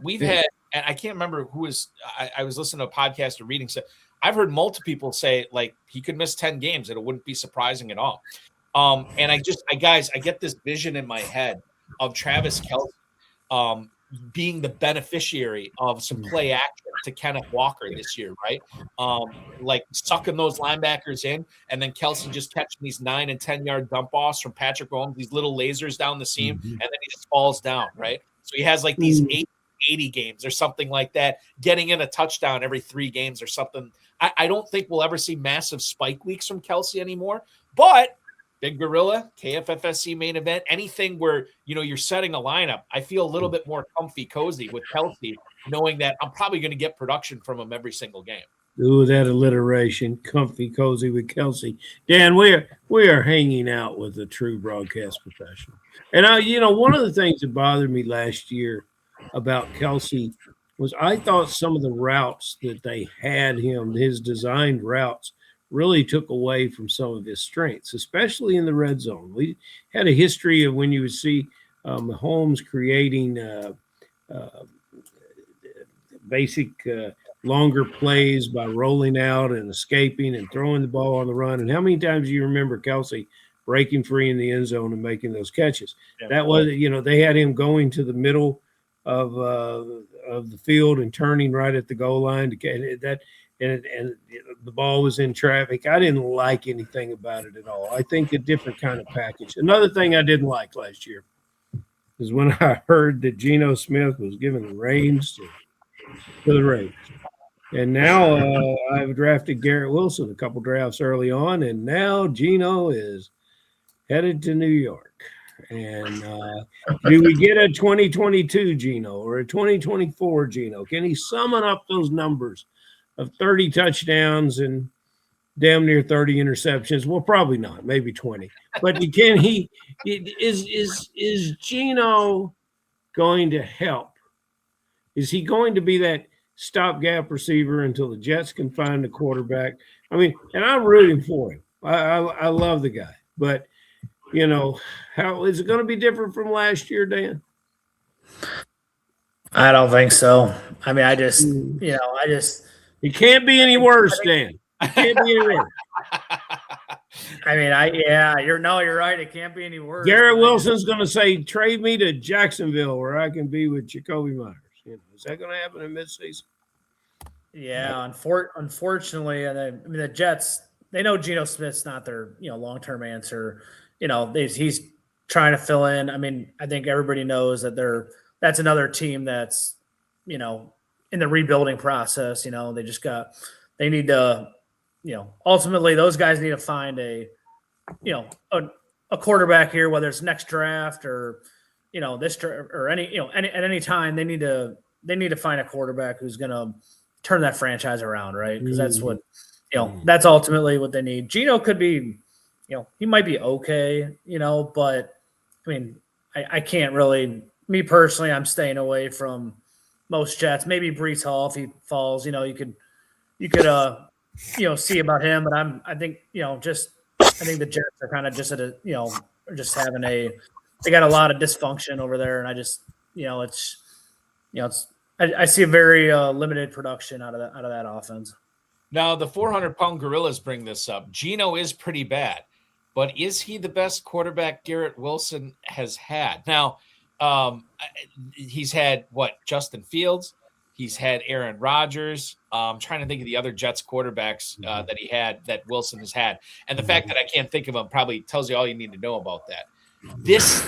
We've had, and I can't remember who was, I was listening to a podcast or reading. So I've heard multiple people say like he could miss 10 games and it wouldn't be surprising at all. And I get this vision in my head of Travis Kelce being the beneficiary of some play action to Kenneth Walker this year, right? Like sucking those linebackers in, and then Kelce just catching these 9 and 10 yard dump offs from Patrick Mahomes, these little lasers down the seam, and then he just falls down, right? So he has like these 80 games or something like that, getting in a touchdown every 3 games or something. I don't think we'll ever see massive spike weeks from Kelce anymore, but Big Gorilla, KFFSC main event, anything where, you're setting a lineup, I feel a little bit more comfy, cozy with Kelce, knowing that I'm probably going to get production from him every single game. Ooh, that alliteration, comfy, cozy with Kelce. Dan, we are hanging out with a true broadcast professional. And one of the things that bothered me last year about Kelce was I thought some of the routes that they had him, his designed routes, really took away from some of his strengths, especially in the red zone. We had a history of when you would see Mahomes creating basic longer plays by rolling out and escaping and throwing the ball on the run. And how many times do you remember Kelce breaking free in the end zone and making those catches? Yeah, that was, they had him going to the middle of the field and turning right at the goal line to get that. And the ball was in traffic. I didn't like anything about it at all. I think a different kind of package. Another thing I didn't like last year is when I heard that Geno Smith was given the reins to the Ravens. And now I've drafted Garrett Wilson a couple drafts early on, and now Geno is headed to New York. And do we get a 2022 Geno or a 2024 Geno? Can he summon up those numbers of 30 touchdowns and damn near 30 interceptions? Well, probably not, maybe 20. But is Geno going to help? Is he going to be that stopgap receiver until the Jets can find a quarterback? I mean, and I'm rooting for him. I love the guy. But, how is it going to be different from last year, Dan? I don't think so. I mean, it can't be any worse, Dan. It can't be any worse. I mean, you're right. It can't be any worse. Garrett Wilson's going to say, trade me to Jacksonville where I can be with Jacoby Myers. Is that going to happen in midseason? Yeah, unfortunately, and the Jets, they know Geno Smith's not their long-term answer. He's trying to fill in. I mean, I think everybody knows that that's another team that's in the rebuilding process. They need to, ultimately those guys need to find a quarterback here, whether it's next draft or, this or at any time they need to find a quarterback who's going to turn that franchise around. Right. Cause that's what, that's ultimately what they need. Geno could be, he might be okay, but I mean, I can't really, me personally, I'm staying away from most Jets. Maybe Breece Hall if he falls. You could see about him. But I think the Jets are kind of just at just having they got a lot of dysfunction over there, and I just I see a very limited production out of that offense. Now the 400-pound gorillas bring this up. Geno is pretty bad, but is he the best quarterback Garrett Wilson has had? Now. He's had Justin Fields. He's had Aaron Rodgers. I'm trying to think of the other Jets quarterbacks that he had that Wilson has had. And the fact that I can't think of them probably tells you all you need to know about that. This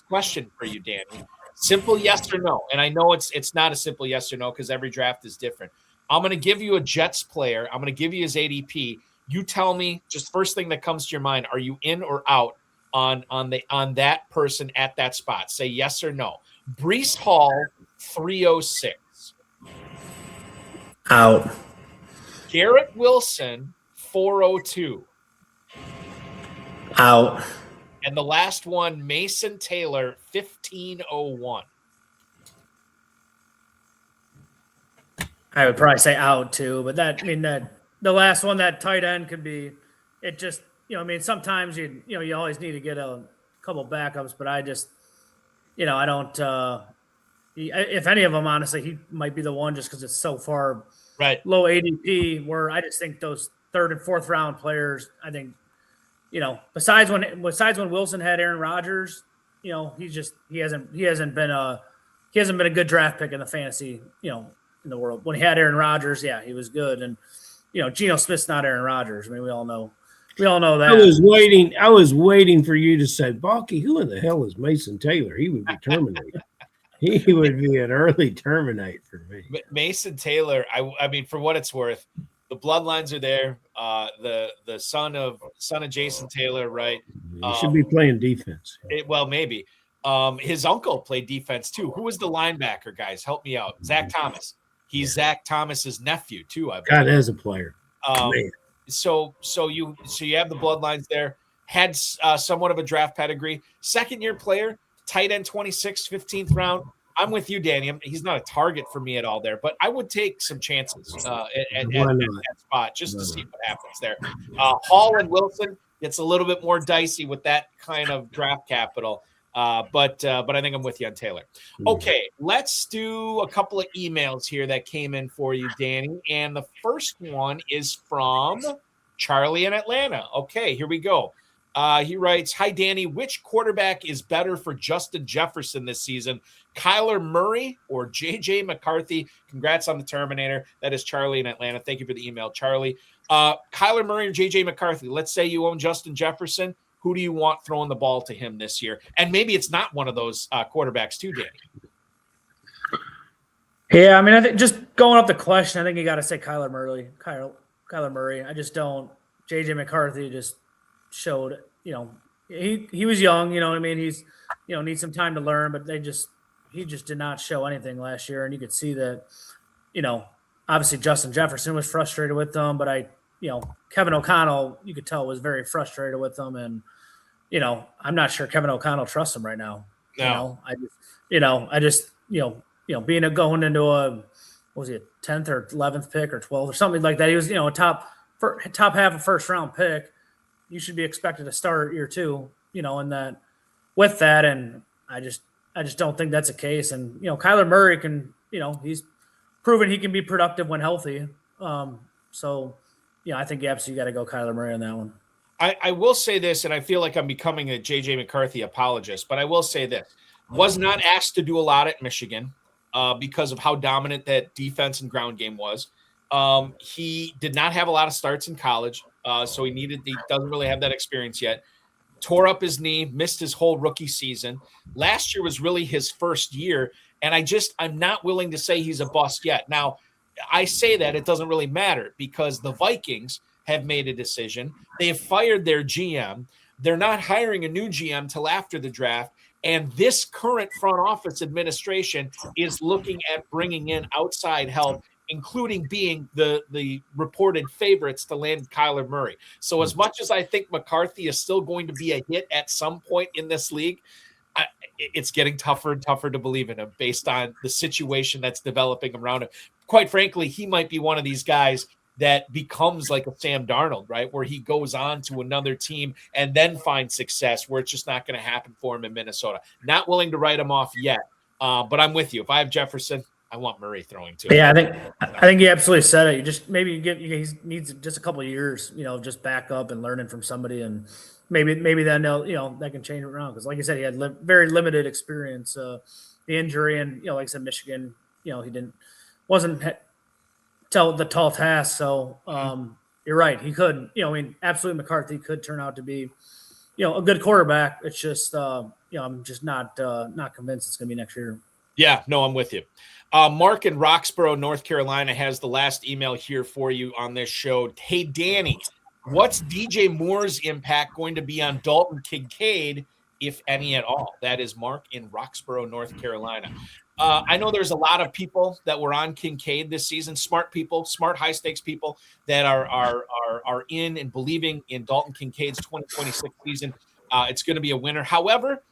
question for you, Danny. Simple yes or no. And I know it's not a simple yes or no because every draft is different. I'm going to give you a Jets player. I'm going to give you his ADP. You tell me just first thing that comes to your mind. Are you in or out on that person at that spot? Say yes or no. Breece Hall, 306. Out. Garrett Wilson, 402. Out. And the last one, Mason Taylor, 1501. I would probably say out too, but that the last one, that tight end could be. It just sometimes you always need to get a couple backups, but I just I don't. If any of them, honestly, he might be the one just because it's so far low ADP. Where I just think those third and fourth round players, I think, besides when Wilson had Aaron Rodgers, he hasn't been a good draft pick in the fantasy, in the world. When he had Aaron Rodgers, yeah, he was good, and Geno Smith's not Aaron Rodgers. I mean, we all know that. I was waiting for you to say, Balky, who in the hell is Mason Taylor? He would be terminated. He would be an early terminate for me. Mason Taylor, I mean, for what it's worth, the bloodlines are there. The son of Jason Taylor, right? He should be playing defense. Maybe. His uncle played defense too. Who was the linebacker, guys? Help me out. Zach Thomas. He's Zach Thomas's nephew too, I believe. God, as a player. So you have the bloodlines there. Had somewhat of a draft pedigree. Second-year player. Tight end 26th, 15th round. I'm with you, Danny. He's not a target for me at all there, but I would take some chances at that spot just to see what happens there. Hall and Wilson, it's a little bit more dicey with that kind of draft capital, but I think I'm with you on Taylor. Okay, let's do a couple of emails here that came in for you, Danny, and the first one is from Charlie in Atlanta. Okay, here we go. He writes, "Hi, Danny. Which quarterback is better for Justin Jefferson this season? Kyler Murray or J.J. McCarthy?" Congrats on the Terminator. That is Charlie in Atlanta. Thank you for the email, Charlie. Kyler Murray or J.J. McCarthy? Let's say you own Justin Jefferson. Who do you want throwing the ball to him this year? And maybe it's not one of those quarterbacks too, Danny. Yeah, I mean, I think just going up the question, I think you got to say Kyler Murray. Kyler Murray. I just don't. J.J. McCarthy just showed, he was young, you know what I mean? He's, needs some time to learn, but he just did not show anything last year. And you could see that, obviously Justin Jefferson was frustrated with them, but Kevin O'Connell, you could tell, was very frustrated with them. And, I'm not sure Kevin O'Connell trusts him right now. No. Going into a 10th or 11th pick or 12th or something like that. He was, a top half of first round pick. You should be expected to start year two, in that with that. And I just don't think that's the case. And, Kyler Murray can, he's proven he can be productive when healthy. I think you absolutely got to go Kyler Murray on that one. I will say this, and I feel like I'm becoming a J.J. McCarthy apologist, but I will say this. Was not asked to do a lot at Michigan because of how dominant that defense and ground game was. He did not have a lot of starts in college. So he doesn't really have that experience yet. Tore up his knee, missed his whole rookie season. Last year was really his first year, and I'm not willing to say he's a bust yet. Now, I say that it doesn't really matter because the Vikings have made a decision. They have fired their GM. They're not hiring a new GM till after the draft, and this current front office administration is looking at bringing in outside help, including being the reported favorites to land Kyler Murray. So as much as I think McCarthy is still going to be a hit at some point in this league, it's getting tougher and tougher to believe in him based on the situation that's developing around him. Quite frankly, he might be one of these guys that becomes like a Sam Darnold, right? Where he goes on to another team and then finds success where it's just not going to happen for him in Minnesota. Not willing to write him off yet, but I'm with you. If I have Jefferson, I want Murray throwing too. Yeah, I think you absolutely said it. You just he needs just a couple of years, just back up and learning from somebody, and maybe then that can change it around. Because like I said, he had very limited experience. The injury, and like I said, Michigan, he wasn't the tall task. So you're right, he could. Absolutely, McCarthy could turn out to be, a good quarterback. It's just I'm just not convinced it's going to be next year. Yeah, no, I'm with you. Mark in Roxborough, North Carolina has the last email here for you on this show. Hey, Danny, what's DJ Moore's impact going to be on Dalton Kincaid, if any at all? That is Mark in Roxborough, North Carolina. I know there's a lot of people that were on Kincaid this season, smart people, smart high-stakes people that are in and believing in Dalton Kincaid's 2026 season. it's going to be a winner. However,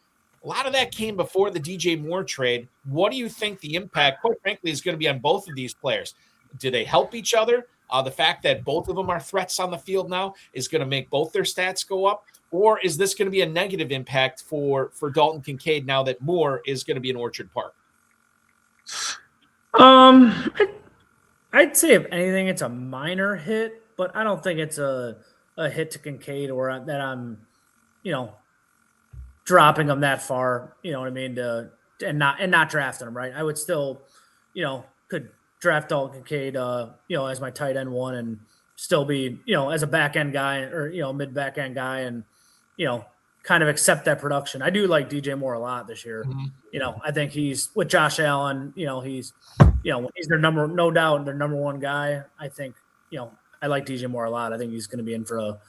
a lot of that came before the DJ Moore trade. What do you think the impact, quite frankly, is going to be on both of these players? Do they help each other? The fact that both of them are threats on the field now is going to make both their stats go up? Or is this going to be a negative impact for Dalton Kincaid now that Moore is going to be in Orchard Park? I'd say if anything, it's a minor hit, but I don't think it's a hit to Kincaid or that I'm, dropping him that far. You know what I mean? And not drafting him, right? I would still, could draft Dalton Kincaid, as my tight end one and still be, as a back end guy or, mid back end guy and, kind of accept that production. I do like DJ Moore a lot this year. Mm-hmm. I think he's with Josh Allen, he's their no doubt their number one guy. I think, I like DJ Moore a lot. I think he's going to be in for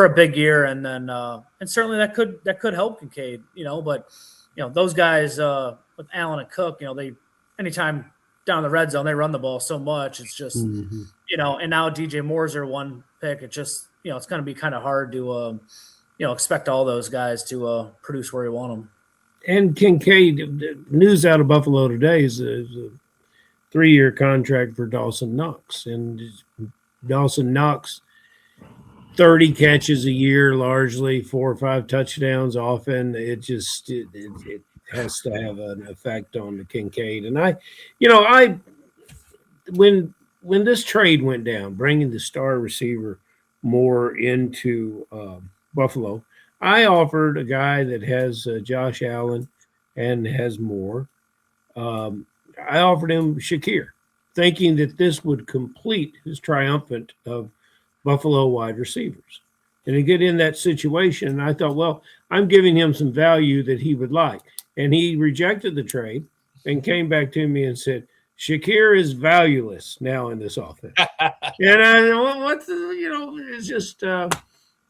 a big year. And then, and certainly that could help Kincaid, but, those guys with Allen and Cook, they, anytime down the red zone, they run the ball so much. It's just, and now DJ Moore's their one pick. It just, it's going to be kind of hard to, expect all those guys to produce where you want them. And Kincaid, the news out of Buffalo today is a 3-year contract for Dawson Knox. And Dawson Knox, 30 catches a year, largely 4 or 5 touchdowns often. It just it has to have an effect on the Kincaid. And when this trade went down, bringing the star receiver more into Buffalo, I offered a guy that has Josh Allen and has Moore. I offered him Shakir, thinking that this would complete his triumphant of Buffalo wide receivers. And to get in that situation, I thought, well, I'm giving him some value that he would like. And he rejected the trade and came back to me and said, Shakir is valueless now in this offense. And I know it's just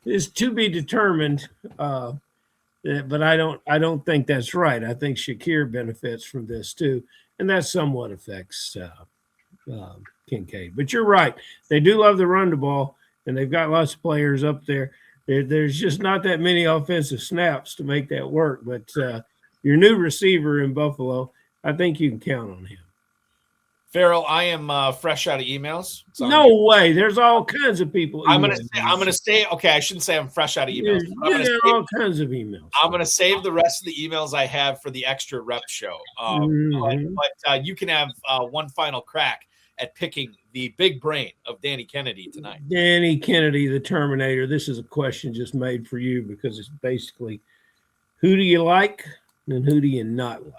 is to be determined. But I don't think that's right. I think Shakir benefits from this too, and that somewhat affects Kincaid. But you're right; they do love to run the ball, and they've got lots of players up there. There's just not that many offensive snaps to make that work. But your new receiver in Buffalo, I think you can count on him. Ferrell, I am fresh out of emails. So no way. There's all kinds of people. I'm gonna say. Okay, I shouldn't say I'm fresh out of emails. All kinds of emails. I'm gonna save the rest of the emails I have for the extra rep show. But you can have one final crack at picking the big brain of Danny Kennedy tonight. Danny Kennedy, the Terminator. This is a question just made for you because it's basically, who do you like and who do you not like?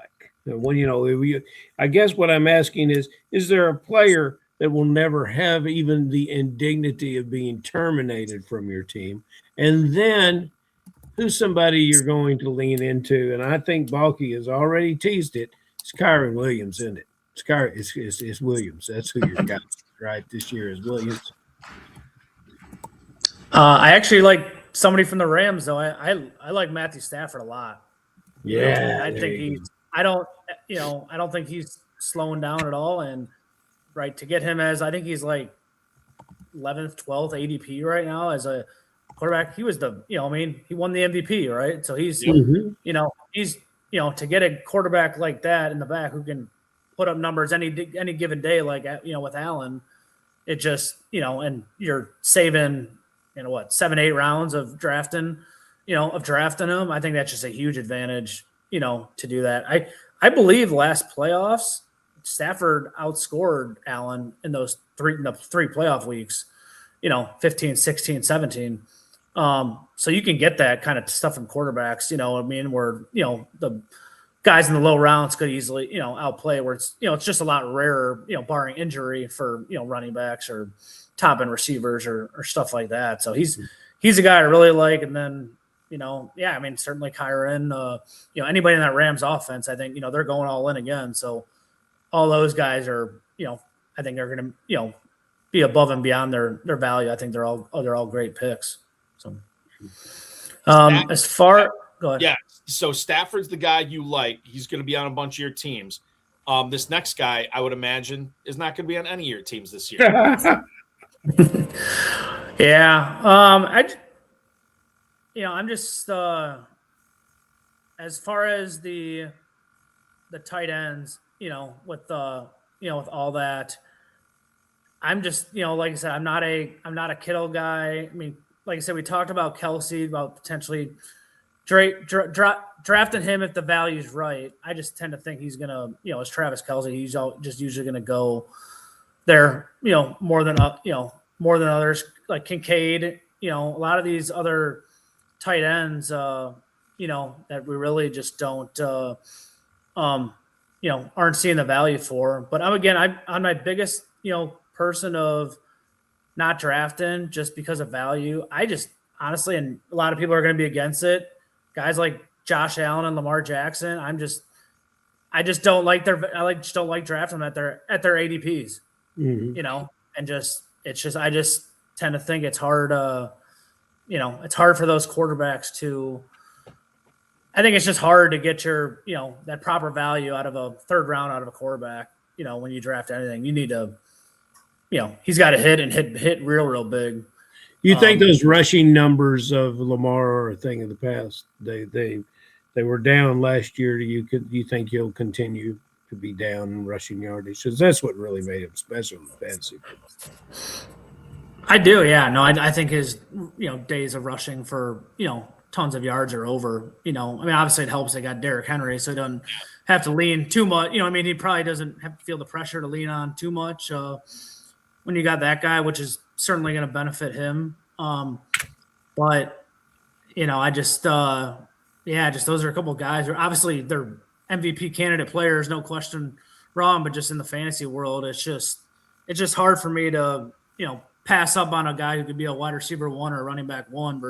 Well, I guess what I'm asking is there a player that will never have even the indignity of being terminated from your team? And then who's somebody you're going to lean into? And I think Balky has already teased it. It's Kyron Williams, isn't it? It's Williams. That's who you're got right this year is Williams. I actually like somebody from the Rams, though. I like Matthew Stafford a lot. Yeah, I think I don't think he's slowing down at all. And right, to get him as, I think he's like 11th, 12th ADP right now as a quarterback. He was he won the MVP, right? So he's, to get a quarterback like that in the back who can put up numbers any given day, like, with Allen, it just, and you're saving, 7-8 rounds of drafting him. I think that's just a huge advantage, to do that. I believe last playoffs, Stafford outscored Allen in those three playoff weeks, 15, 16, 17. So you can get that kind of stuff from quarterbacks, where, the guys in the low rounds could easily, outplay where it's, it's just a lot rarer, barring injury for, running backs or top end receivers or stuff like that. So he's a guy I really like. And then, certainly Kyron, anybody in that Rams offense, I think, they're going all in again. So all those guys are, I think they're going to, be above and beyond their value. I think they're all great picks. So, go ahead. Yeah. So Stafford's the guy you like. He's going to be on a bunch of your teams. This next guy, I would imagine, is not going to be on any of your teams this year. Yeah. I'm just as far as the tight ends, with with all that, I'm just, like I said, I'm not a Kittle guy. I mean, like I said, we talked about Kelsey, about potentially drafting him if the value's right. I just tend to think he's gonna, as Travis Kelsey, he's just usually gonna go there, more than others, like Kincaid. A lot of these other tight ends, that we really just don't, aren't seeing the value for. But I'm my biggest, person of not drafting just because of value. I just honestly, and a lot of people are going to be against it, guys like Josh Allen and Lamar Jackson. I just don't like just don't like drafting them at their ADPs, and I just tend to think it's hard, it's hard for those quarterbacks to, I think it's just hard to get your, that proper value out of a third round out of a quarterback. When you draft anything, you need to, he's got to hit real big. You think those rushing numbers of Lamar are a thing of the past? They were down last year. You think he'll continue to be down in rushing yardage? Because that's what really made him special in fantasy. I do, yeah. No, I think his days of rushing for tons of yards are over. Obviously it helps they got Derrick Henry, so he doesn't have to lean too much. He probably doesn't have to feel the pressure to lean on too much when you got that guy, which is certainly going to benefit him. But I just those are a couple of guys. Obviously they're MVP candidate players, no question wrong. But just in the fantasy world, it's just hard for me to pass up on a guy who could be a wide receiver 1 or a running back 1,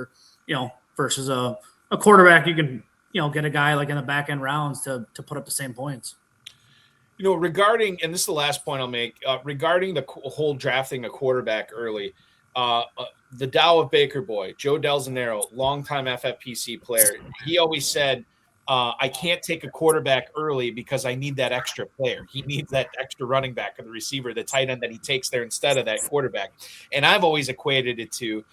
versus a quarterback. You can get a guy like in the back end rounds to put up the same points. Regarding, and this is the last point I'll make, regarding the whole drafting a quarterback early, the Dow of Baker boy, Joe Del Zanero, longtime FFPC player, he always said, I can't take a quarterback early because I need that extra player. He needs that extra running back or the receiver, the tight end that he takes there instead of that quarterback. And I've always equated it to,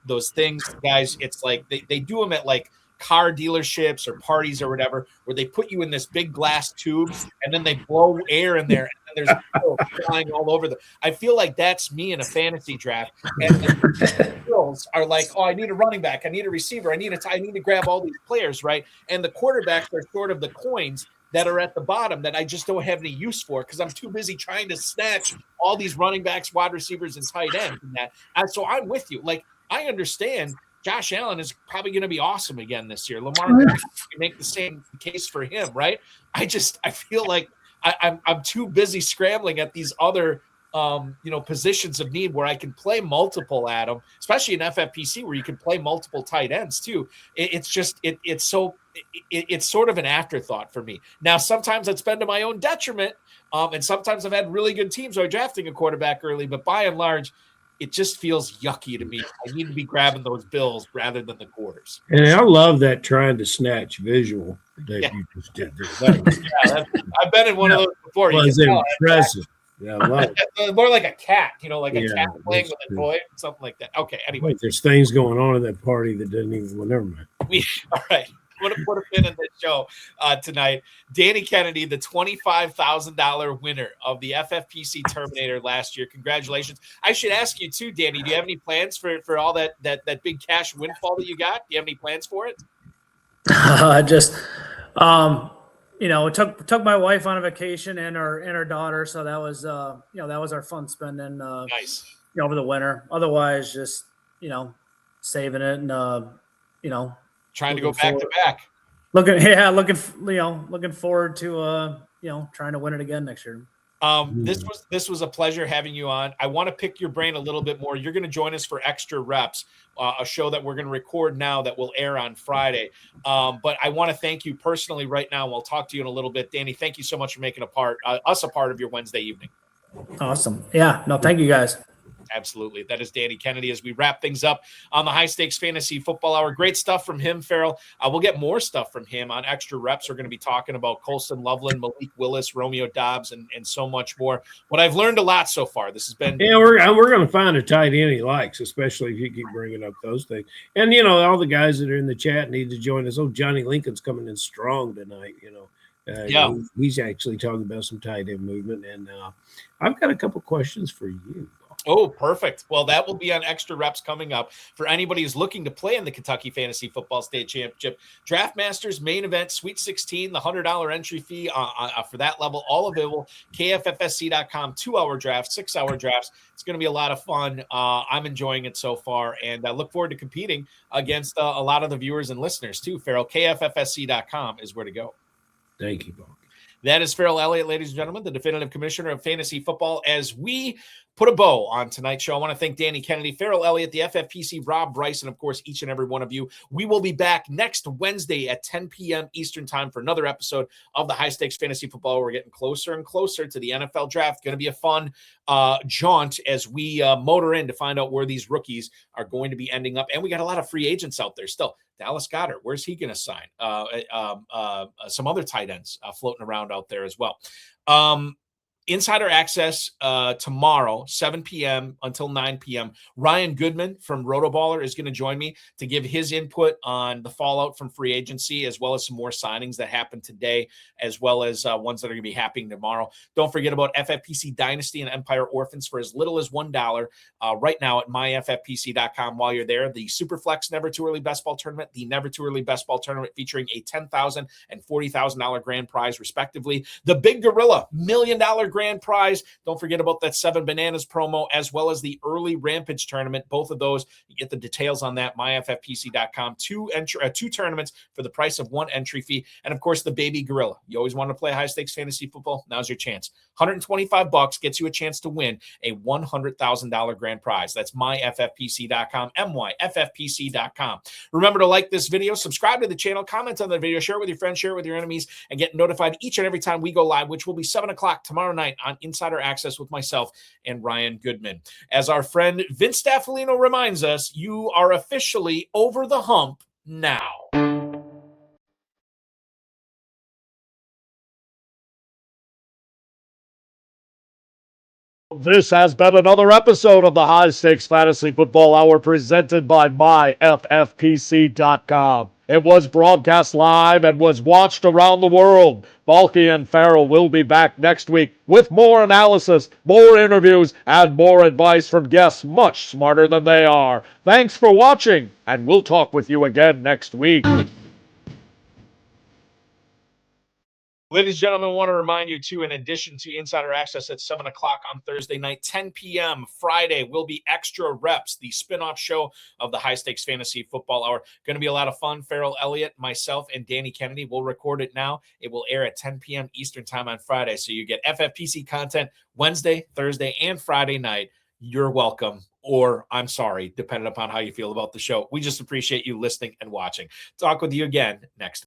those things, guys, it's like they do them at like car dealerships or parties or whatever, where they put you in this big glass tube and then they blow air in there and then there's flying all over I feel like that's me in a fantasy draft. And the girls are like, oh, I need a running back, I need a receiver, I need to grab all these players, right? And the quarterbacks are sort of the coins that are at the bottom that I just don't have any use for because I'm too busy trying to snatch all these running backs, wide receivers, and tight ends and that. And so I'm with you. Like, I understand Josh Allen is probably going to be awesome again this year. Lamar Jackson can make the same case for him, right? I feel like I'm too busy scrambling at these other positions of need where I can play multiple at them, especially in FFPC where you can play multiple tight ends too. It's sort of an afterthought for me. Now, sometimes it's been to my own detriment, and sometimes I've had really good teams who are drafting a quarterback early, but by and large, it just feels yucky to me. I need to be grabbing those bills rather than the quarters. And I love that trying to snatch visual that you just did there. I've been in one of those before. It was impressive. Yeah, I love it. More like a cat, like a cat playing with a toy, something like that. Okay, anyway. There's things going on in that party that doesn't even, well, never mind. All right. I'm going to put a pin in this show tonight. Danny Kennedy, the $25,000 winner of the FFPC Terminator last year. Congratulations. I should ask you too, Danny, do you have any plans for all that big cash windfall that you got? Do you have any plans for it? Took my wife on a vacation and our daughter. So that was, that was our fun spending, nice. Over the winter. Otherwise, just, saving it and, trying to go back to back. Looking forward to trying to win it again next year. This was a pleasure having you on. I want to pick your brain a little bit more. You're going to join us for Extra Reps, a show that we're going to record now that will air on Friday. But I want to thank you personally right now. And we'll talk to you in a little bit. Danny, thank you so much for making us a part of your Wednesday evening. Awesome. Yeah. No, thank you guys. Absolutely. That is Danny Kennedy as we wrap things up on the High Stakes Fantasy Football Hour. Great stuff from him, Ferrell. We'll get more stuff from him on Extra Reps. We're going to be talking about Colston Loveland, Malik Willis, Romeo Dobbs, and so much more. But I've learned a lot so far. This has been... Yeah, we're going to find a tight end he likes, especially if you keep bringing up those things. And, all the guys that are in the chat need to join us. Oh, Johnny Lincoln's coming in strong tonight, Yeah. He's actually talking about some tight end movement. And I've got a couple questions for you. Oh, perfect. Well, that will be on Extra Reps coming up. For anybody who's looking to play in the Kentucky Fantasy Football State Championship, Draft Masters Main Event, Sweet 16, the $100 entry fee for that level, all available. KFFSC.com, 2-hour drafts, 6-hour drafts. It's going to be a lot of fun. I'm enjoying it so far, and I look forward to competing against a lot of the viewers and listeners too. Ferrell, KFFSC.com is where to go. Thank you, Bob. That is Ferrell Elliott, ladies and gentlemen, the definitive commissioner of fantasy football. As we put a bow on tonight's show, I want to thank Danny Kennedy, Ferrell Elliott, the FFPC, Rob Bryce, and of course, each and every one of you. We will be back next Wednesday at 10 p.m. Eastern time for another episode of the High Stakes Fantasy Football. We're getting closer and closer to the NFL draft. Going to be a fun jaunt as we motor in to find out where these rookies are going to be ending up. And we got a lot of free agents out there still. Dallas Goedert, where's he going to sign? Some other tight ends floating around out there as well. Insider access tomorrow, 7 p.m. until 9 p.m. Ryan Goodman from Rotoballer is going to join me to give his input on the fallout from free agency, as well as some more signings that happened today, as well as ones that are going to be happening tomorrow. Don't forget about FFPC Dynasty and Empire Orphans for as little as $1 right now at myffpc.com. While you're there, the Superflex Never Too Early Best Ball Tournament, the Never Too Early Best Ball Tournament featuring a $10,000 and $40,000 grand prize, respectively. The Big Gorilla $1 million grand prize. Don't forget about that 7 Bananas promo, as well as the early Rampage tournament. Both of those, you get the details on that, myffpc.com. Two tournaments for the price of one entry fee. And of course, the Baby Gorilla. You always want to play high stakes fantasy football? Now's your chance. $125 gets you a chance to win a $100,000 grand prize. That's myffpc.com, myffpc.com. Remember to like this video, subscribe to the channel, comment on the video, share it with your friends, share it with your enemies, and get notified each and every time we go live, which will be 7 o'clock tomorrow night on Insider Access with myself and Ryan Goodman. As our friend Vince Staffolino reminds us, you are officially over the hump now. This has been another episode of the High Stakes Fantasy Football Hour presented by myffpc.com. It was broadcast live and was watched around the world. Balky and Ferrell will be back next week with more analysis, more interviews, and more advice from guests much smarter than they are. Thanks for watching, and we'll talk with you again next week. Ladies and gentlemen, I want to remind you, too, in addition to Insider Access at 7 o'clock on Thursday night, 10 p.m. Friday will be Extra Reps, the spinoff show of the High Stakes Fantasy Football Hour. Going to be a lot of fun. Ferrell Elliott, myself, and Danny Kennedy will record it now. It will air at 10 p.m. Eastern time on Friday. So you get FFPC content Wednesday, Thursday, and Friday night. You're welcome, or I'm sorry, depending upon how you feel about the show. We just appreciate you listening and watching. Talk with you again next.